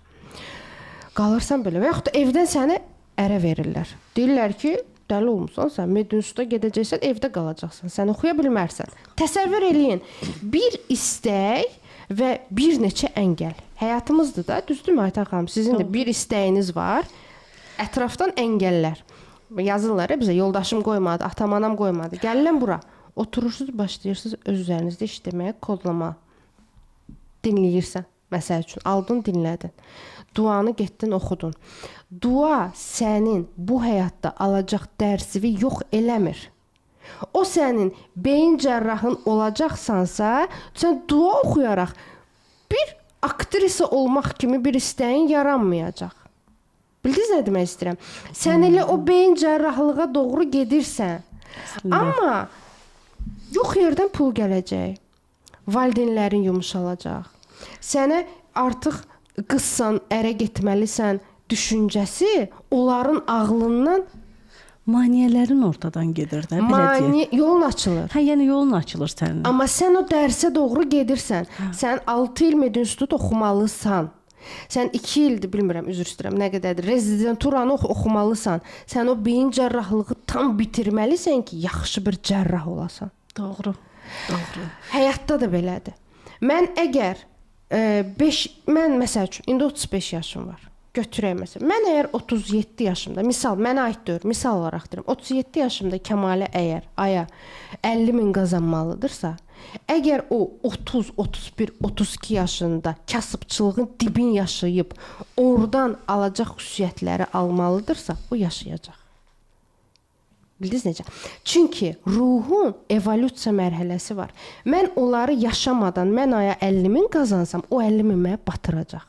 Qalırsan belə və yaxud da evdən səni ərə verirlər. Deyirlər ki, dəli olmusan, sən medinsuda gedəcəksən, evdə qalacaqsan, sən oxuya bilmərsən. Təsəvvür eləyin, bir istək və bir neçə əngəl. Həyatımızdır da, düzdürmü Aytan xanım? Sizin də bir istəyiniz var, ətrafdan əngəllər. Yazırlar bizə, yoldaşım qoymadı, atam, anam qoymadı. Gəlin bura. Oturursunuz, başlayırsınız öz üzərinizdə işləməyə, kodlama. Dinləyirsən, məsəl üçün, aldın, dinlədin. Duanı getdin, oxudun. Dua sənin bu həyatda alacaq dərsivi yox eləmir. O sənin beyin cərrahın olacaqsansa, sən dua oxuyaraq bir aktrisa olmaq kimi bir istəyin yaranmayacaq. Bildiniz nə demək istəyirəm? Sən elə o beyin cərrahlığa doğru gedirsən. Amma yox yerdən pul gələcək. Valideynlərin yumşalacaq. Sənə artıq qızsan, ərə getməlisən, düşüncəsi onların ağlından Maneələrin ortadan gedir də, belə deyək. yolun açılır. Hə, yəni yolun açılır sənin. Amma sən o dərsə doğru gedirsən. Sən 6 il medinstitut oxumalısan. Sən 2 ildir, bilmirəm, üzr istəyirəm, nə qədərdir. Rezidenturanı oxumalısan. Sən o beyin cərrahlığı tam bitirməlisən ki, yaxşı bir cərrah olasan. Doğru. Doğru. Həyatda da belədir. Mən əgər mən məsəl üçün indi 35 yaşım var. Götürək məsələn. Mən əgər 37 yaşımda, misal mənə aid deyil, misal olaraq deyirəm, 37 yaşımda Kəmalə əgər aya 50.000 qazanmalıdırsa, əgər o 30, 31, 32 yaşında kasıbçılığın dibin yaşayıb, oradan alacaq xüsusiyyətləri almalıdırsa, o yaşayacaq. Bildiniz necə? Çünki ruhun evolyusiya mərhələsi var. Mən onları yaşamadan mən aya 50.000 qazansam, o 50.000 mənə batıracaq.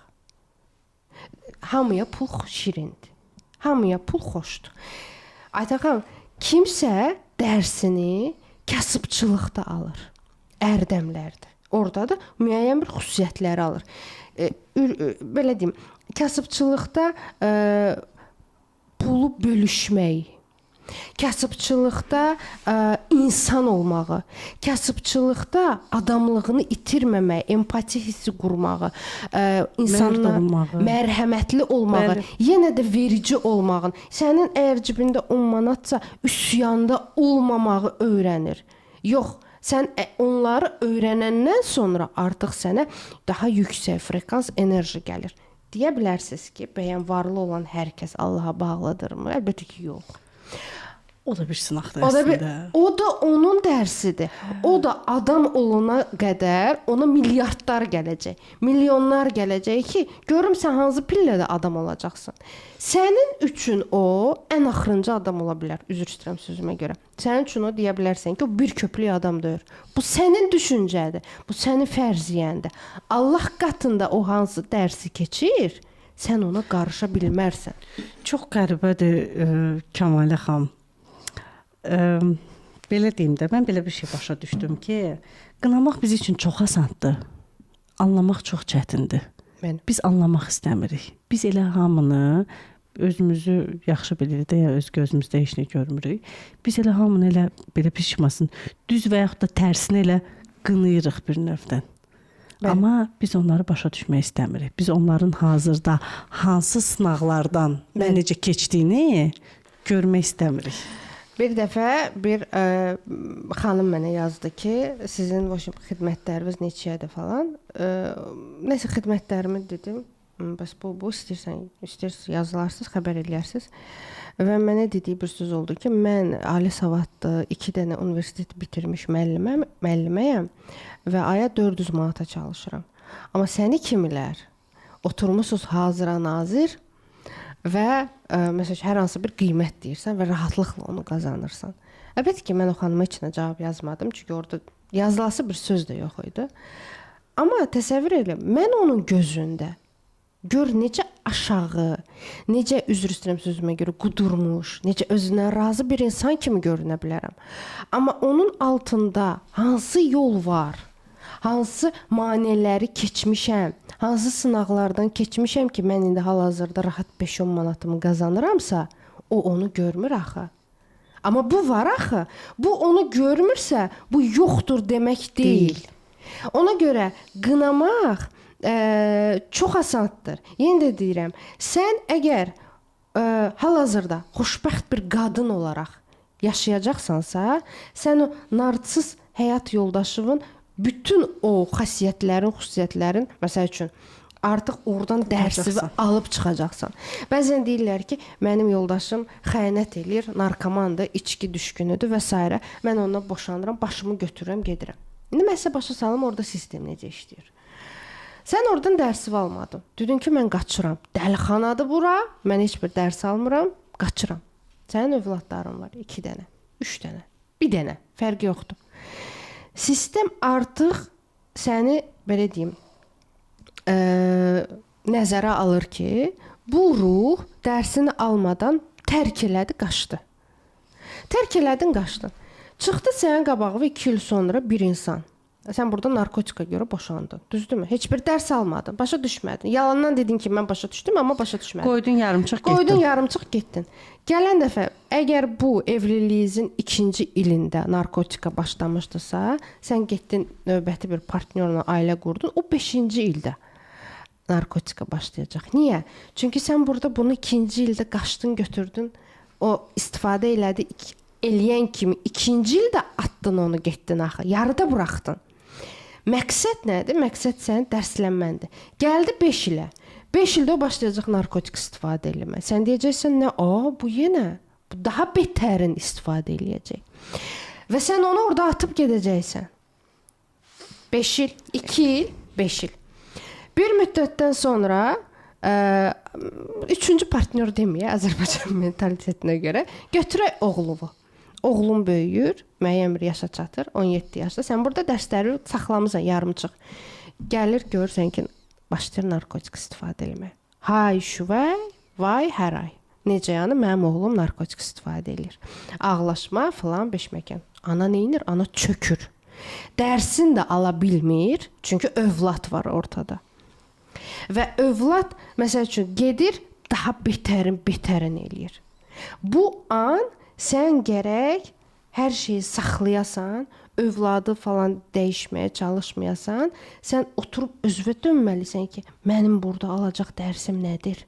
Hamıya pul şirindir. Hamıya pul xoşdur. Aytaq xanım, kimsə dərsini kasıbçılıqda alır. Ərdəmlərdə. Orada da müəyyən bir xüsusiyyətləri alır. Belə deyim, kasıbçılıqda pulu bölüşmək, kasıbçılıqda insan olmağı, kasıbçılıqda adamlığını itirməmək, empati hissi qurmağı, insanlara mərhəmətli olmağı, yenə də verici olmağın, sənin əgər cibində 10 manatsa üsyanda olmamağı öyrənir. Yox, sən onları öyrənəndən sonra artıq sənə daha yüksək frekans enerji gəlir. Deyə bilərsiniz ki, bəyən varlı olan hər kəs Allaha bağlıdırmı? Əlbəttə ki, yox. O da bir sınaqdır əslində. O da onun dərsidir. O da adam olana qədər ona milyardlar gələcək. Milyonlar gələcək ki, görüm sən hansı pillədə adam olacaqsan. Sənin üçün o ən axırıncı adam ola bilər. Üzr istəyirəm sözümə görə. Sənin üçün o deyə bilərsən ki, o bir köplük adam deyil. Bu sənin düşüncədir. Bu sənin fərziyyəndir. Allah qatında o hansı dərsi keçir, sən ona qarışa bilmərsən. Çox qəribədir Kəmalə xanım. Belə deyim də, mən belə bir şey başa düşdüm ki, qınamaq biz üçün çox asandır, anlamaq çox çətindir. Biz anlamaq istəmirik. Biz elə hamını özümüzü yaxşı bilirik də, ya öz gözümüzdə heç nə görmürük. Biz elə hamını elə belə pis çıxmasın, düz və yaxud da tərsini elə qınayırıq bir növdən. Amma biz onları başa düşmək istəmirik. Biz onların hazırda hansı sınaqlardan və necə keçdiyini görmək istəmirik. Bir dəfə bir xanım mənə yazdı ki, sizin xidmətləriniz neçəyədir falan. Nəsə xidmətlərimi dedim. Bəs bu istəyirsiniz yazılarsınız, xəbər eləyərsiniz. Və mənə dediyi bir söz oldu ki, mən ali savadlı 2 dənə universitet bitirmiş müəlliməyəm və aya 400 manata çalışıram. Amma səni kimilər oturmusunuz hazıra nazir və məsələn hər hansı bir qiymət deyirsən və rahatlıqla onu qazanırsan. Əlbəttə ki, mən o xanıma heç nə cavab yazmadım, çünki orada yazılası bir söz də yox idi. Amma təsəvvür elə, mən onun gözündə gör necə aşağı, necə üzr istəyirəm sözümə görə qudurmuş, necə özündən razı bir insan kimi görünə bilərəm. Amma onun altında hansı yol var? Hansı maneələri keçmişəm, hansı sınaqlardan keçmişəm ki, mən indi hal-hazırda rahat 5-10 manatımı qazanıramsa, o onu görmür axı. Amma bu var axı. Bu onu görmürsə, bu yoxdur demək deyil. Ona görə qınamaq çox asandır. Yenə də deyirəm, sən əgər hal-hazırda xoşbəxt bir qadın olaraq yaşayacaqsansa, sən o narsız həyat yoldaşının bütün o xüsusiyyətlərin, məsəl üçün, artıq oradan dərsi alıb çıxacaqsan. Bəzən deyirlər ki, mənim yoldaşım xəyanət eləyir, narkomandır, içki düşkünüdür və s. Mən ondan boşanıram, başımı götürürəm, gedirəm. İndi mən sizə başa salım, orada sistem necə işləyir. Sən oradan dərsi almadın. Dedin ki, mən qaçıram. Dəlixanadır bura, mən heç bir dərs almıram, qaçıram. Sənin övladların var, 2 dənə, 3 dənə, 1 dənə, fərqi yoxdur. Sistem artıq səni, belə deyim, nəzərə alır ki, bu ruh dərsini almadan tərk elədi, qaçdı. Tərk elədin, qaçdın. Çıxdı sənin qabağına 2 il sonra bir insan. Sən burada narkotika görə boşandın. Düzdürmü? Heç bir dərs almadın, başa düşmədin. Yalandan dedin ki, mən başa düşdüm, amma başa düşmədim. Qoydun yarımçıq getdin. Qoydun yarımçıq getdin. Gələn dəfə əgər bu evliliyinizin 2-ci ilində narkotika başlamışdısa, sən getdin növbəti bir partnyorla ailə qurdun, o 5-ci ildə narkotika başlayacaq. Niyə? Çünki sən burada bunu 2-ci ildə qaçdın, götürdün, o istifadə eləyən kimi 2-ci ildə atdın onu, getdin axı, yarıda buraxdın. Məqsəd nədir? Məqsəd sənin dərslənməndir. Gəldi 5 ilə. 5 ildə o başlayacaq narkotik istifadə eləmək. Sən deyəcəksən, nə? Bu yenə. Bu daha betərin istifadə eləyəcək. Və sən onu orada atıb gedəcəksən. 5 il, 2 il, 5 il. Bir müddətdən sonra 3-cü partnyor deməyə, Azərbaycan mentalitetinə görə götürək oğlunu. Oğlun böyüyür, müəyyən bir yaşa çatır, 17 yaşda. Sən burada dərsləri saxlamısan yarımçıq. Gəlir, görürsən ki, başlayır narkotik istifadə eləmək. Hay şüvəy, vay hər ay. Necə yəni, mənim oğlum narkotik istifadə edir. Ağlaşma filan beşməkan. Ana neynir? Ana çökür. Dərsin də ala bilmir, çünki övlad var ortada. Və övlad, məsəl üçün, gedir, daha betərin eləyir. Bu an sən gərək hər şeyi saxlayasan, övladı falan dəyişməyə çalışmayasan, sən oturub özünə dönməlisən ki, mənim burada alacaq dərsim nədir?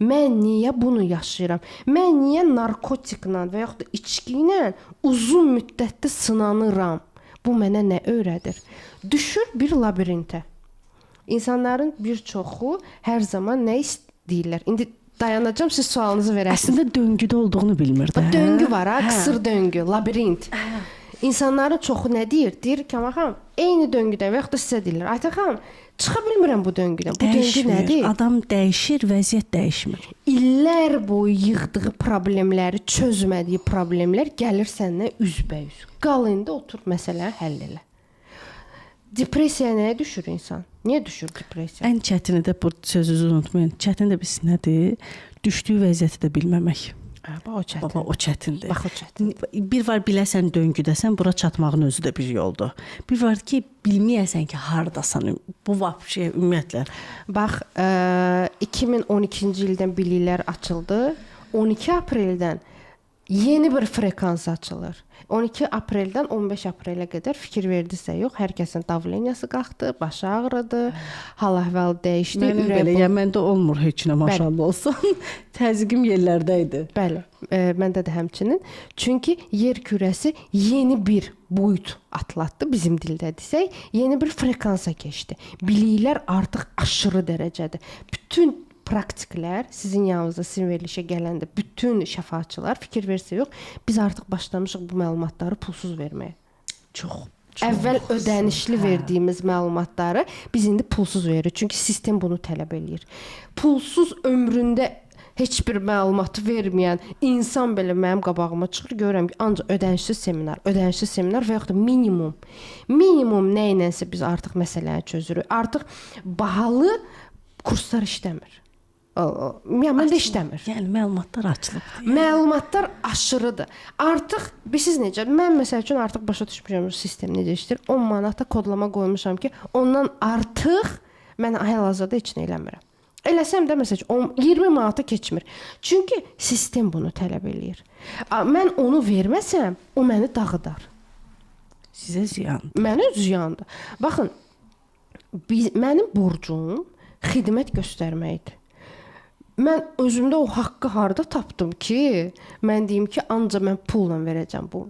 Mən niyə bunu yaşayıram? Mən niyə narkotiklə və yaxud da içki ilə uzun müddətli sınanıram? Bu mənə nə öyrədir? Düşür bir labirintə. İnsanların bir çoxu hər zaman nə istəyirlər? İndi dayanacağım, siz sualınızı verəsiniz. Əslində döngüdə olduğunu bilmir də. Döngü var, qısır döngü, labirint. İnsanların çoxu nə deyir? Deyir ki, baxam, eyni döngüdən və yaxud da sizə deyirlər. Aytən xanım, çıxa bilmirəm bu döngüdən. Bu döngü nədir? Adam dəyişir, vəziyyət dəyişmir. İllər boyu yığdığı problemləri, çözmədiyi problemlər gəlir səndən üzbəüz. Qal indi otur məsələni həll elə. Depressiya nəyə düşür insan? Niyə düşür depressiya? Ən çətini də bu sözünüzü unutmayın. Çətin də bilsin nədir? Düşdüyü vəziyyəti də bilməmək. O çətin. Baba, o çətindir. Bax, o çətin. Bir var biləsən döngüdəsən, bura çatmağın özü də bir yoldur. Bir var ki, bilməyəsən ki, hardasan. Bu vəbşə ümumiyyətlə. Bax, 2012-ci ildən biliklər açıldı. 12 apreldən yeni bir frekans açılır. 12 apreldən 15 aprelə qədər fikir verdisə yox, hər kəsin davleniyası qalxdı, başı ağrıdı, hal-əhval dəyişdi. Mənim belə, yəni məndə olmur heç nə maşallah olsun. Təzyiqim yerlərdə idi. Bəli, məndə də həmçinin. Çünki yer kürəsi yeni bir boyut atlatdı, bizim dildə desək, yeni bir frekansa keçdi. Biliklər artıq aşırı dərəcədə. Bütün praktiklər sizin yanınıza sizin verilişə gələndə bütün şəfaatçılar fikir versə yox, biz artıq başlamışıq bu məlumatları pulsuz verməyə. Çox. Əvvəl ödənişli verdiyimiz məlumatları biz indi pulsuz veririk. Çünki sistem bunu tələb eləyir. Pulsuz ömründə heç bir məlumatı verməyən insan belə mənim qabağıma çıxır, görürəm ki, ancaq ödənişsiz seminar və yaxud da minimum nə ilənsə biz artıq məsələni çözürük. Artıq bahalı kurslar işləmir. Məndə işləmir. Yəni məlumatlar açılıb. Məlumatlar aşırıdır. Artıq bilirsiniz necə? Mən məsəl üçün artıq başa düşmüşəm bu sistem necə işləyir. 10 manata kodlama qoymuşam ki, ondan artıq mən hal-hazırda heç nə eləmirəm. Eləsəm də məsəl üçün 20 manata keçmir. Çünki sistem bunu tələb eləyir. Mən onu verməsəm, o məni dağıdar. Sizə ziyandır. Mənə ziyandır. Baxın, mənim borcum xidmət göstərməkdir. Mən özümdə o haqqı harda tapdım ki, mən deyim ki, ancaq mən pulla verəcəm bu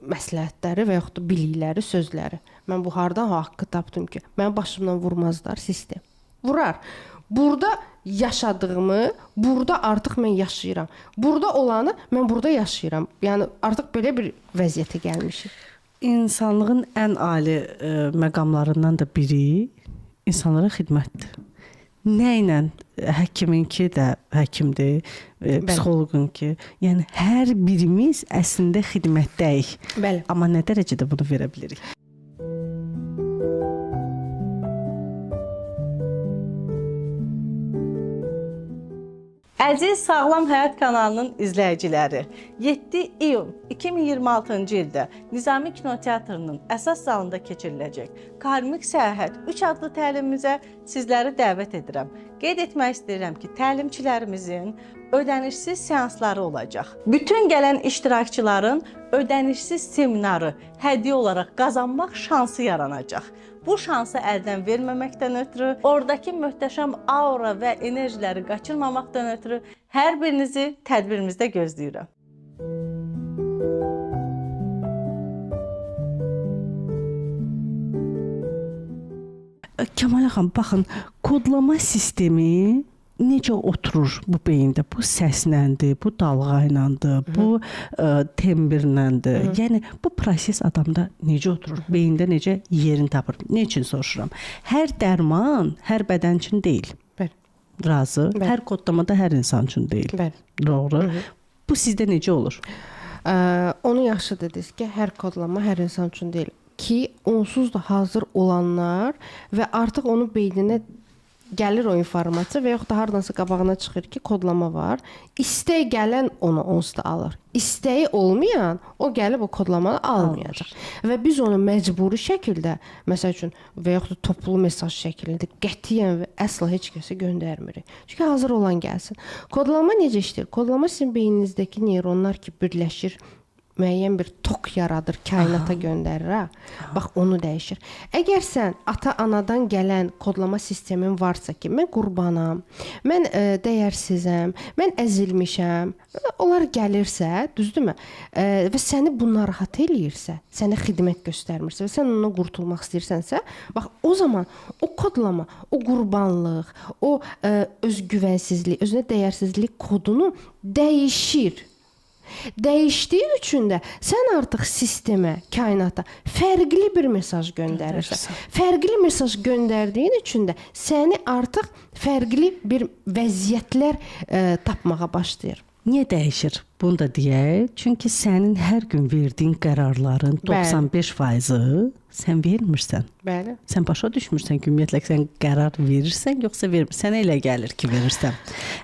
məsləhətləri və yaxud da bilikləri, sözləri. Mən bu hardan o haqqı tapdım ki, mənim başımdan vurmazlar sistem. Vurar. Burada yaşadığımı, burada artıq mən yaşayıram. Burada olanı mən burada yaşayıram. Yəni artıq belə bir vəziyyətə gəlmişik. İnsanlığın ən ali məqamlarından da biri insanlara xidmətdir. Nə ilə həkiminki də həkimdir, psixoloqunki. Yəni hər birimiz əslində xidmətdəyik. Bəli. Amma nə dərəcədə bunu verə bilirik? Əziz Sağlam Həyat kanalının izləyiciləri, 7 iyun 2026-cı ildə Nizami Kinoteatrının əsas zalında keçiriləcək Karmik Səyahət 3 adlı təlimimizə sizləri dəvət edirəm. Qeyd etmək istəyirəm ki, təlimçilərimizin ödənişsiz seansları olacaq. Bütün gələn iştirakçıların ödənişsiz seminarı hədiyyə olaraq qazanmaq şansı yaranacaq. Bu şansı əldən verməməkdən ötürü, oradakı möhtəşəm aura və enerjiləri qaçırmamaqdan ötürü hər birinizi tədbirimizdə gözləyirəm. Kəmalə xanım, baxın, kodlama sistemi necə oturur bu beyində? Bu səsləndir, bu dalğa iləndir, bu tembrləndir. Yəni bu proses adamda necə oturur? Beyində necə yerini tapır? Nə üçün soruşuram? Hər dərman hər bədən üçün deyil. Bəli. Razı. Bəli. Hər kodlama da hər insan üçün deyil. Bəli. Doğru. Bu sizdə necə olur? Onu yaxşı dediniz ki, hər kodlama hər insan üçün deyil. Ki, onsuz da hazır olanlar və artıq onun beyninə gəlir o informasiya və yaxud da hardansa qabağına çıxır ki, kodlama var. İstək gələn onu onsuz da alır. İstəyi olmayan o gəlib o kodlamanı almayacaq. Və biz onu məcburi şəkildə, məsəl üçün və yaxud da toplu mesaj şəklində qətiyyən və əsla heç kəsə göndərmirik. Çünki hazır olan gəlsin. Kodlama necə işləyir? Kodlama sizin beyninizdəki neyronlar ki, birləşir, müəyyən bir tok yaradır, kainata göndərir. Ha? Bax, onu dəyişir. Əgər sən ata-anadan gələn kodlama sistemin varsa ki, mən qurbanam, mən dəyərsizəm, mən əzilmişəm, onlar gəlirsə, düzdürmü? Və səni bu narahat eləyirsə, sənə xidmət göstərmirsə və sən ondan qurtulmaq istəyirsənsə, bax, o zaman o kodlama, o qurbanlıq, o özgüvənsizlik, özünə dəyərsizlik kodunu dəyişir. Dəyişdiyi üçün də sən artıq sistemə, kainata fərqli bir mesaj göndərirsən. Fərqli mesaj göndərdiyin üçün də səni artıq fərqli bir vəziyyətlər tapmağa başlayır. Niyə dəyişir? Bunu da deyək. Çünki sənin hər gün verdiyin qərarların 95%-ı sən vermirsən. Bəli. Sən başa düşmürsən ki, ümumiyyətlə sən qərar verirsən, yoxsa vermirsən. Sənə elə gəlir ki, verirsən.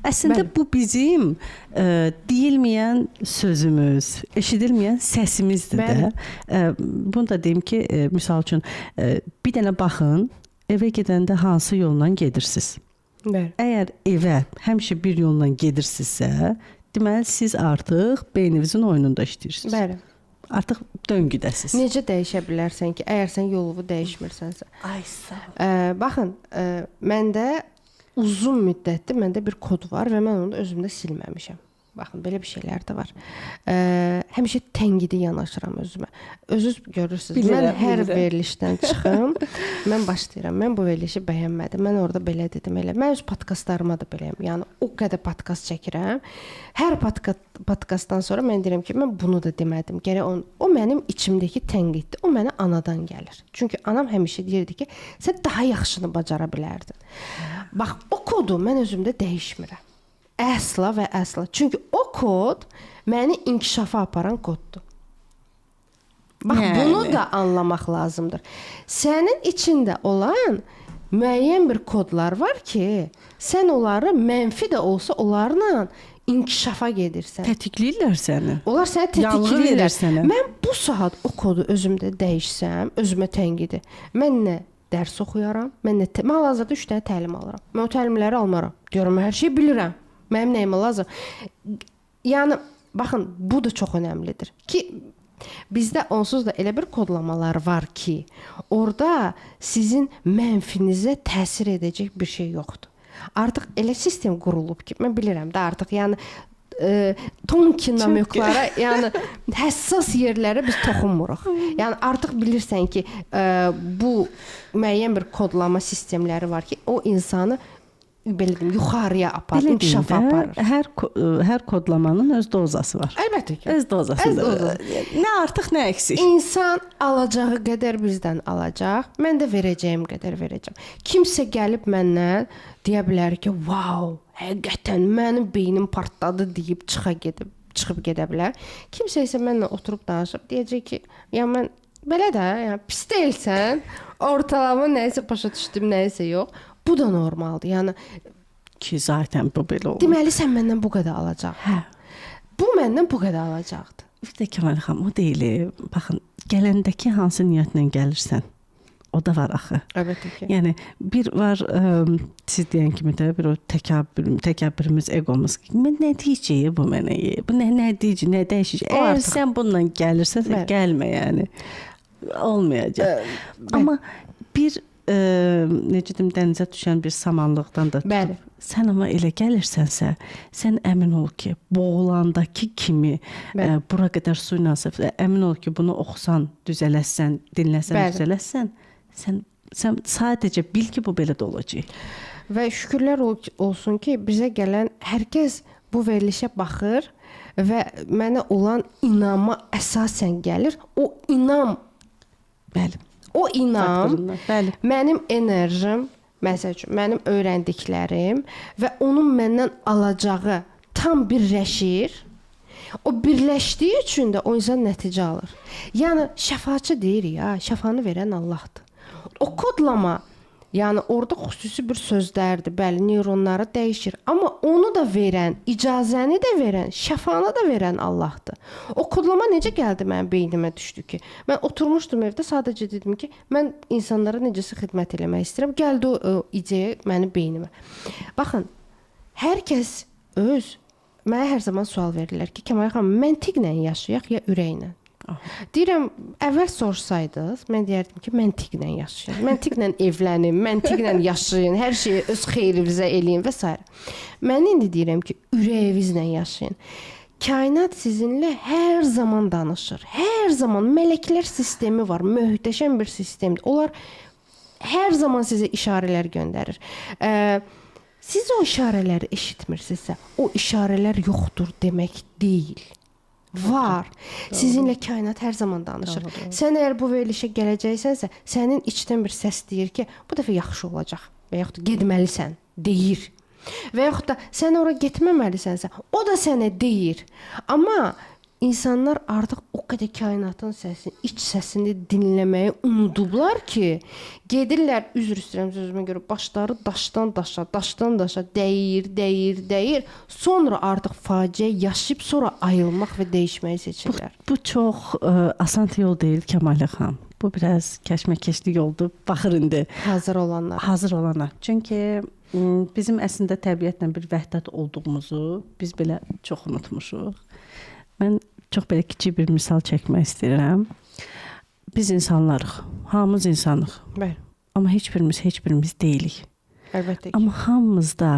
Əslində bu bizim deyilməyən sözümüz, eşidilməyən səsimizdir də. Bunu da deyim ki, misal üçün bir dənə baxın, evə gedəndə hansı yolla gedirsiniz? Bəli. Əgər evə həmişə bir yolla gedirsinizsə, deməli siz artıq beyninizin oyununda işləyirsiniz. Bəli. Artıq döngüdəsiz. Necə dəyişə bilərsən ki, əgər sən yolunu dəyişmirsənsə? Ay sağ ol. Baxın, məndə uzun müddətdir məndə bir kod var və mən onu özümdə silməmişəm. Baxın, belə bir şeylər də var. Həmişə tənqidi yanaşıram özümə. Özünüz görürsünüz. Bilirəm, mən hər verilişdən çıxım, mən başlayıram. Mən bu verilişi bəyənmədim. Mən orada belə dedim, elə. Mən öz podkastlarıma da beləyəm. Yəni o qədər podkast çəkirəm. Hər podkastdan sonra mən deyirəm ki, mən bunu da demədim. Gərək o mənim içimdəki tənqiddir. O mənə anadan gəlir. Çünki anam həmişə deyirdi ki, sən daha yaxşını bacara bilərdin. Bax, o kodu mən özümdə dəyişmirəm. Əsla və əsla. Çünki o kod məni inkişafa aparan koddur. Bax, bunu da anlamaq lazımdır. Sənin içində olan müəyyən bir kodlar var ki, sən onları mənfi də olsa onlarla inkişafa gedirsən. Tətikləyirlər səni. Onlar səni tətikləyirlər. Sənə. Mən bu saat o kodu özümdə dəyişsəm, özümə tənqidi, mən nə dərs oxuyaram, mən hal-hazırda 3 dənə təlim alıram. Mən o təlimləri almaram. Deyirəm, hər şeyi bilirəm. Mənim nəyimə lazım? Yəni, baxın, bu da çox önəmlidir. Ki, bizdə onsuz da elə bir kodlamalar var ki, orada sizin mənfinizə təsir edəcək bir şey yoxdur. Artıq elə sistem qurulub ki, mən bilirəm də artıq, yəni, tonki namöklara, yəni, həssas yerlərə biz toxunmuruq. Yəni, artıq bilirsən ki, bu müəyyən bir kodlama sistemləri var ki, o insanı belə deyim, yuxarıya aparır, inkişafa aparır. Hər kodlamanın öz dozası var. Əlbəttə ki. Öz dozasıdır. Nə artıq, nə eksik. İnsan alacağı qədər bizdən alacaq, mən də verəcəyim qədər verəcəm. Kimsə gəlib məndən deyə bilər ki, wow, həqiqətən mənim beynim partladı deyib çıxıb gedə bilər. Kimsə isə mənlə oturub danışıb deyəcək ki, ya mən belə də, yəni pis deyilsən, ortalama nəyisə başa düşdüm, nəyisə yox. Bu da normaldır. Yəni ki, zaten bu belə olur. Deməli sən məndən bu qədər alacaqsan. Hə. Bu məndən bu qədər alacaqdı. Bir də Kəmal xanım, o deyil. Baxın, gələndəki hansı niyyətlə gəlirsən, o da var axı. Əlbəttə ki. Yəni bir var siz deyən kimi də bir o təkəbbürümüz, egomuz. Mən nə deyəcəyim bu mənə? Bu nə deyəcək, nə dəyişəcək? Əgər sən bununla gəlirsən, gəlmə yəni. Olmayacaq. Amma bir necə deyim, dənizə düşən bir samanlıqdan da Bəli. Sən amma elə gəlirsənsə, sən əmin ol ki, boğulandakı kimi bura qədər su ilə əmin ol ki, bunu oxusan, düzələsən, dinləsən, düzələsən, sən sadəcə bil ki, bu belə də olacaq. Və şükürlər olsun ki, bizə gələn hər kəs bu verilişə baxır və mənə olan inama əsasən gəlir. O inam, bəli. O inam, bəli. Mənim enerjim, məsəl üçün, mənim öyrəndiklərim və onun məndən alacağı tam birləşir. O birləşdiyi üçün də o insan nəticə alır. Yəni şəfaçı deyir ya, şəfanı verən Allahdır. O kodlama, yəni orada xüsusi bir sözlərdir. Bəli, neyronları dəyişir, amma onu da verən, icazəni də verən, şəfanı da verən Allahdır. O kodlama necə gəldi mənim beynimə düşdü ki, mən oturmuşdum evdə, sadəcə dedim ki, mən insanlara necəsə xidmət eləmək istəyirəm. Gəldi o ideya mənim beynimə. Baxın, hər kəs mənə hər zaman sual verirlər ki, Kəmal xanım, məntiqlə yaşayaq ya ürəklə? Deyirəm, əvvəl sorsaydınız, mən deyərdim ki, məntiqlə yaşayın, məntiqlə evlənin, məntiqlə yaşayın, hər şeyi öz xeyrinizə eləyin və s. Mən indi deyirəm ki, ürəyinizlə yaşayın. Kainat sizinlə hər zaman danışır. Hər zaman mələklər sistemi var, möhtəşəm bir sistemdir. Onlar hər zaman sizə işarələr göndərir. Siz o işarələri eşitmirsinizsə, o işarələr yoxdur demək deyil. Var. Sizinlə kainat hər zaman danışır. Doğru. Sən əgər bu verilişə gələcəksənsə, sənin içdən bir səs deyir ki, bu dəfə yaxşı olacaq və yaxud da getməlisən, deyir. Və yaxud da sən ora getməməlisənsə, o da sənə deyir. Amma insanlar artıq o qədər kainatın səsini, iç səsini dinləməyi unudublar ki, gedirlər, üzr istəyirəm sözümə görə, başları daşdan daşa dəyir. Sonra artıq faciə yaşayıb, sonra ayılmaq və dəyişməyi seçirlər. Bu çox asan yol deyil Kəmal xanım. Bu biraz kəşməkeşli yoldur. Baxır indi. Hazır olanlar. Çünki bizim əslində təbiətlə bir vəhdət olduğumuzu biz belə çox unutmuşuq. Mən çox belə kiçik bir misal çəkmək istəyirəm. Biz insanlarıq, hamımız insanıq. Bəli. Amma heç birimiz deyilik. Əlbəttə ki. Amma hamımızda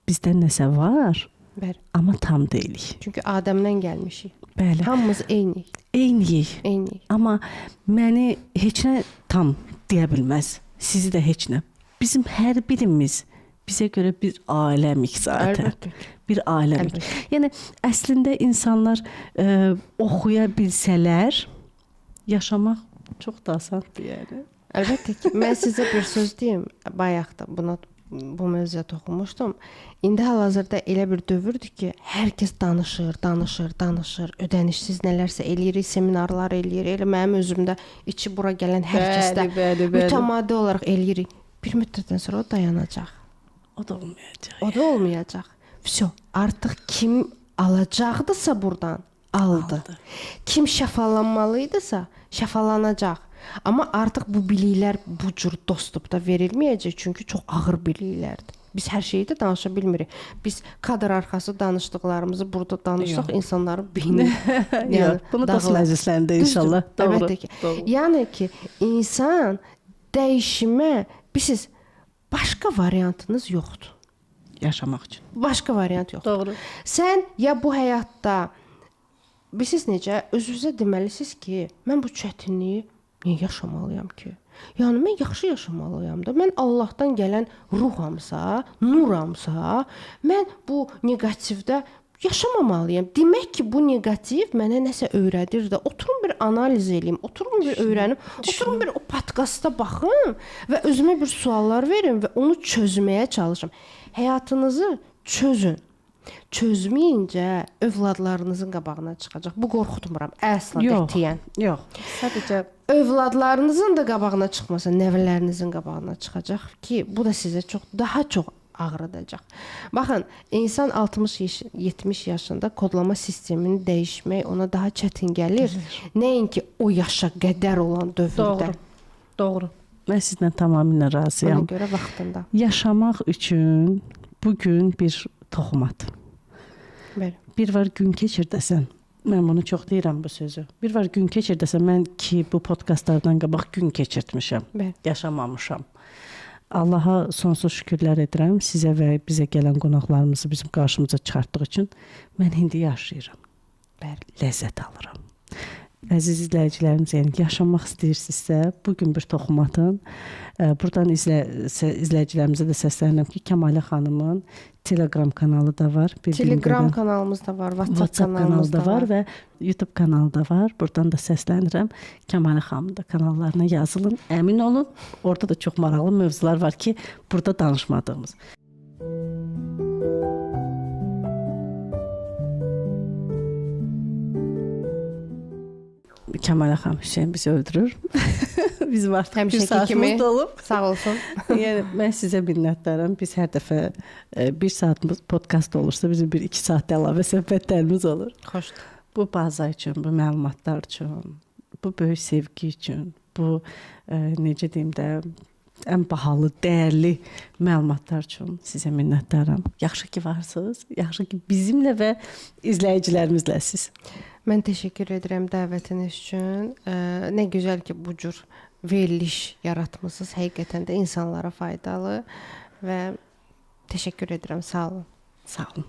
bizdən nəsə var, bəli, amma tam deyilik. Çünki Adəmdən gəlmişik. Bəli. Hamımız eynik. Eynik. Amma məni heç nə tam deyə bilməz. Sizi də heç nə. Bizim hər birimiz bizə görə bir aləmik zaten. Əlbəttə. Bir aləmik. Yəni əslində insanlar oxuya bilsələr, yaşamaq çox da asandır yəni. Əlbəttə ki. Mən sizə bir söz deyim. Bayaq da bu mövzuya toxunmuşdum. İndi hal-hazırda elə bir dövrdür ki, hər kəs danışır. Ödənişsiz nələrsə eləyirik, seminarlar eləyirik. Elə mənim özümdə içi bura gələn hər kəsdə mütəmadi olaraq eləyirik. Bir müddətdən sonra o dayanacaq. O da olmayacaq. Vəsə, artıq kim alacaqdısa buradan aldı. Kim şəfalanmalıydısa şəfalanacaq. Amma artıq bu biliklər bu cür dostluqda verilməyəcək, çünki çox ağır biliklərdir. Biz hər şeyi də danışa bilmirik. Biz kadr arxası danışdıqlarımızı burada danışsaq insanların beyni bunu da məclislərində inşallah. Əlbəttə ki. Yəni ki, insan dəyişimə bilirsiniz, başqa variantınız yoxdur. Yaşamaq üçün. Başqa variant yoxdur. Doğru. Sən ya bu həyatda bilirsiniz necə özünüzə deməlisiniz ki, mən bu çətinliyi niyə yaşamalıyam ki? Yəni mən yaxşı yaşamalıyam da. Mən Allahdan gələn ruhamsa, nuramsa, mən bu neqativdə yaşamamalıyam. Demək ki, bu neqativ mənə nəsə öyrədir də. Oturum bir analiz eləyim, oturum bir öyrənim, oturum bir o podkasta baxım və özümə bir suallar verim və onu çözməyə çalışım. Həyatınızı çözün. Çözməyincə övladlarınızın qabağına çıxacaq. Bu qorxutmuram, əsla qətiyyən. Yox. Sadəcə övladlarınızın da qabağına çıxmasa, nəvələrinizin qabağına çıxacaq ki, bu da sizə daha çox ağrıdacaq. Baxın, insan 60-70 yaşında kodlama sistemini dəyişmək ona daha çətin gəlir. Nəinki o yaşa qədər olan dövrdə. Doğru. Mən sizlə tamamilə Ona razıyam. görə vaxtında. Yaşamaq üçün bu gün bir toxumat. Bəli. Bir var gün keçir desən. Mən bunu çox deyirəm bu sözü. Bir var gün keçir desən, mən ki bu podkastlardan qabaq gün keçirtmişəm. Bəli. Yaşamamışam. Allaha sonsuz şükürlər edirəm sizə və bizə gələn qonaqlarımızı bizim qarşımıza çıxartdığı üçün. Mən indi yaşayıram. Bəli. Ləzzət alıram. Əziz izləyicilərimiz, yəni yaşamaq istəyirsinizsə, bu gün bir toxumatın. Buradan izləyicilərimizə də səslənirəm ki, Kəmalə xanımın Telegram kanalı da var. Telegram kanalımız da var, WhatsApp kanalı da var və YouTube kanalı da var. Buradan da səslənirəm. Kəmalə xanımın da kanallarına yazılın. Əmin olun, orada da çox maraqlı mövzular var ki, burada danışmadığımız. Kəmalə xanım Hüseyn bizi öldürür. Bizim artıq bir həmişəki saatımız kimi dolub. sağ olsun. Yəni mən sizə minnətdaram. Biz hər dəfə 1 saatımız podkast olursa bizim 1-2 saat əlavə söhbətlərimiz olur. Xoşdur. Bu baza üçün, bu məlumatlar üçün, bu böyük sevgi üçün, bu necə deyim də ən bahalı, dəyərli məlumatlar üçün sizə minnətdaram. Yaxşı ki varsınız. Yaxşı ki bizimlə və izləyicilərimizləsiz. Mən təşəkkür edirəm dəvətiniz üçün. Nə gözəl ki bu cür veriliş yaratmısınız. Həqiqətən də insanlara faydalı və təşəkkür edirəm. Sağ olun. Sağ olun.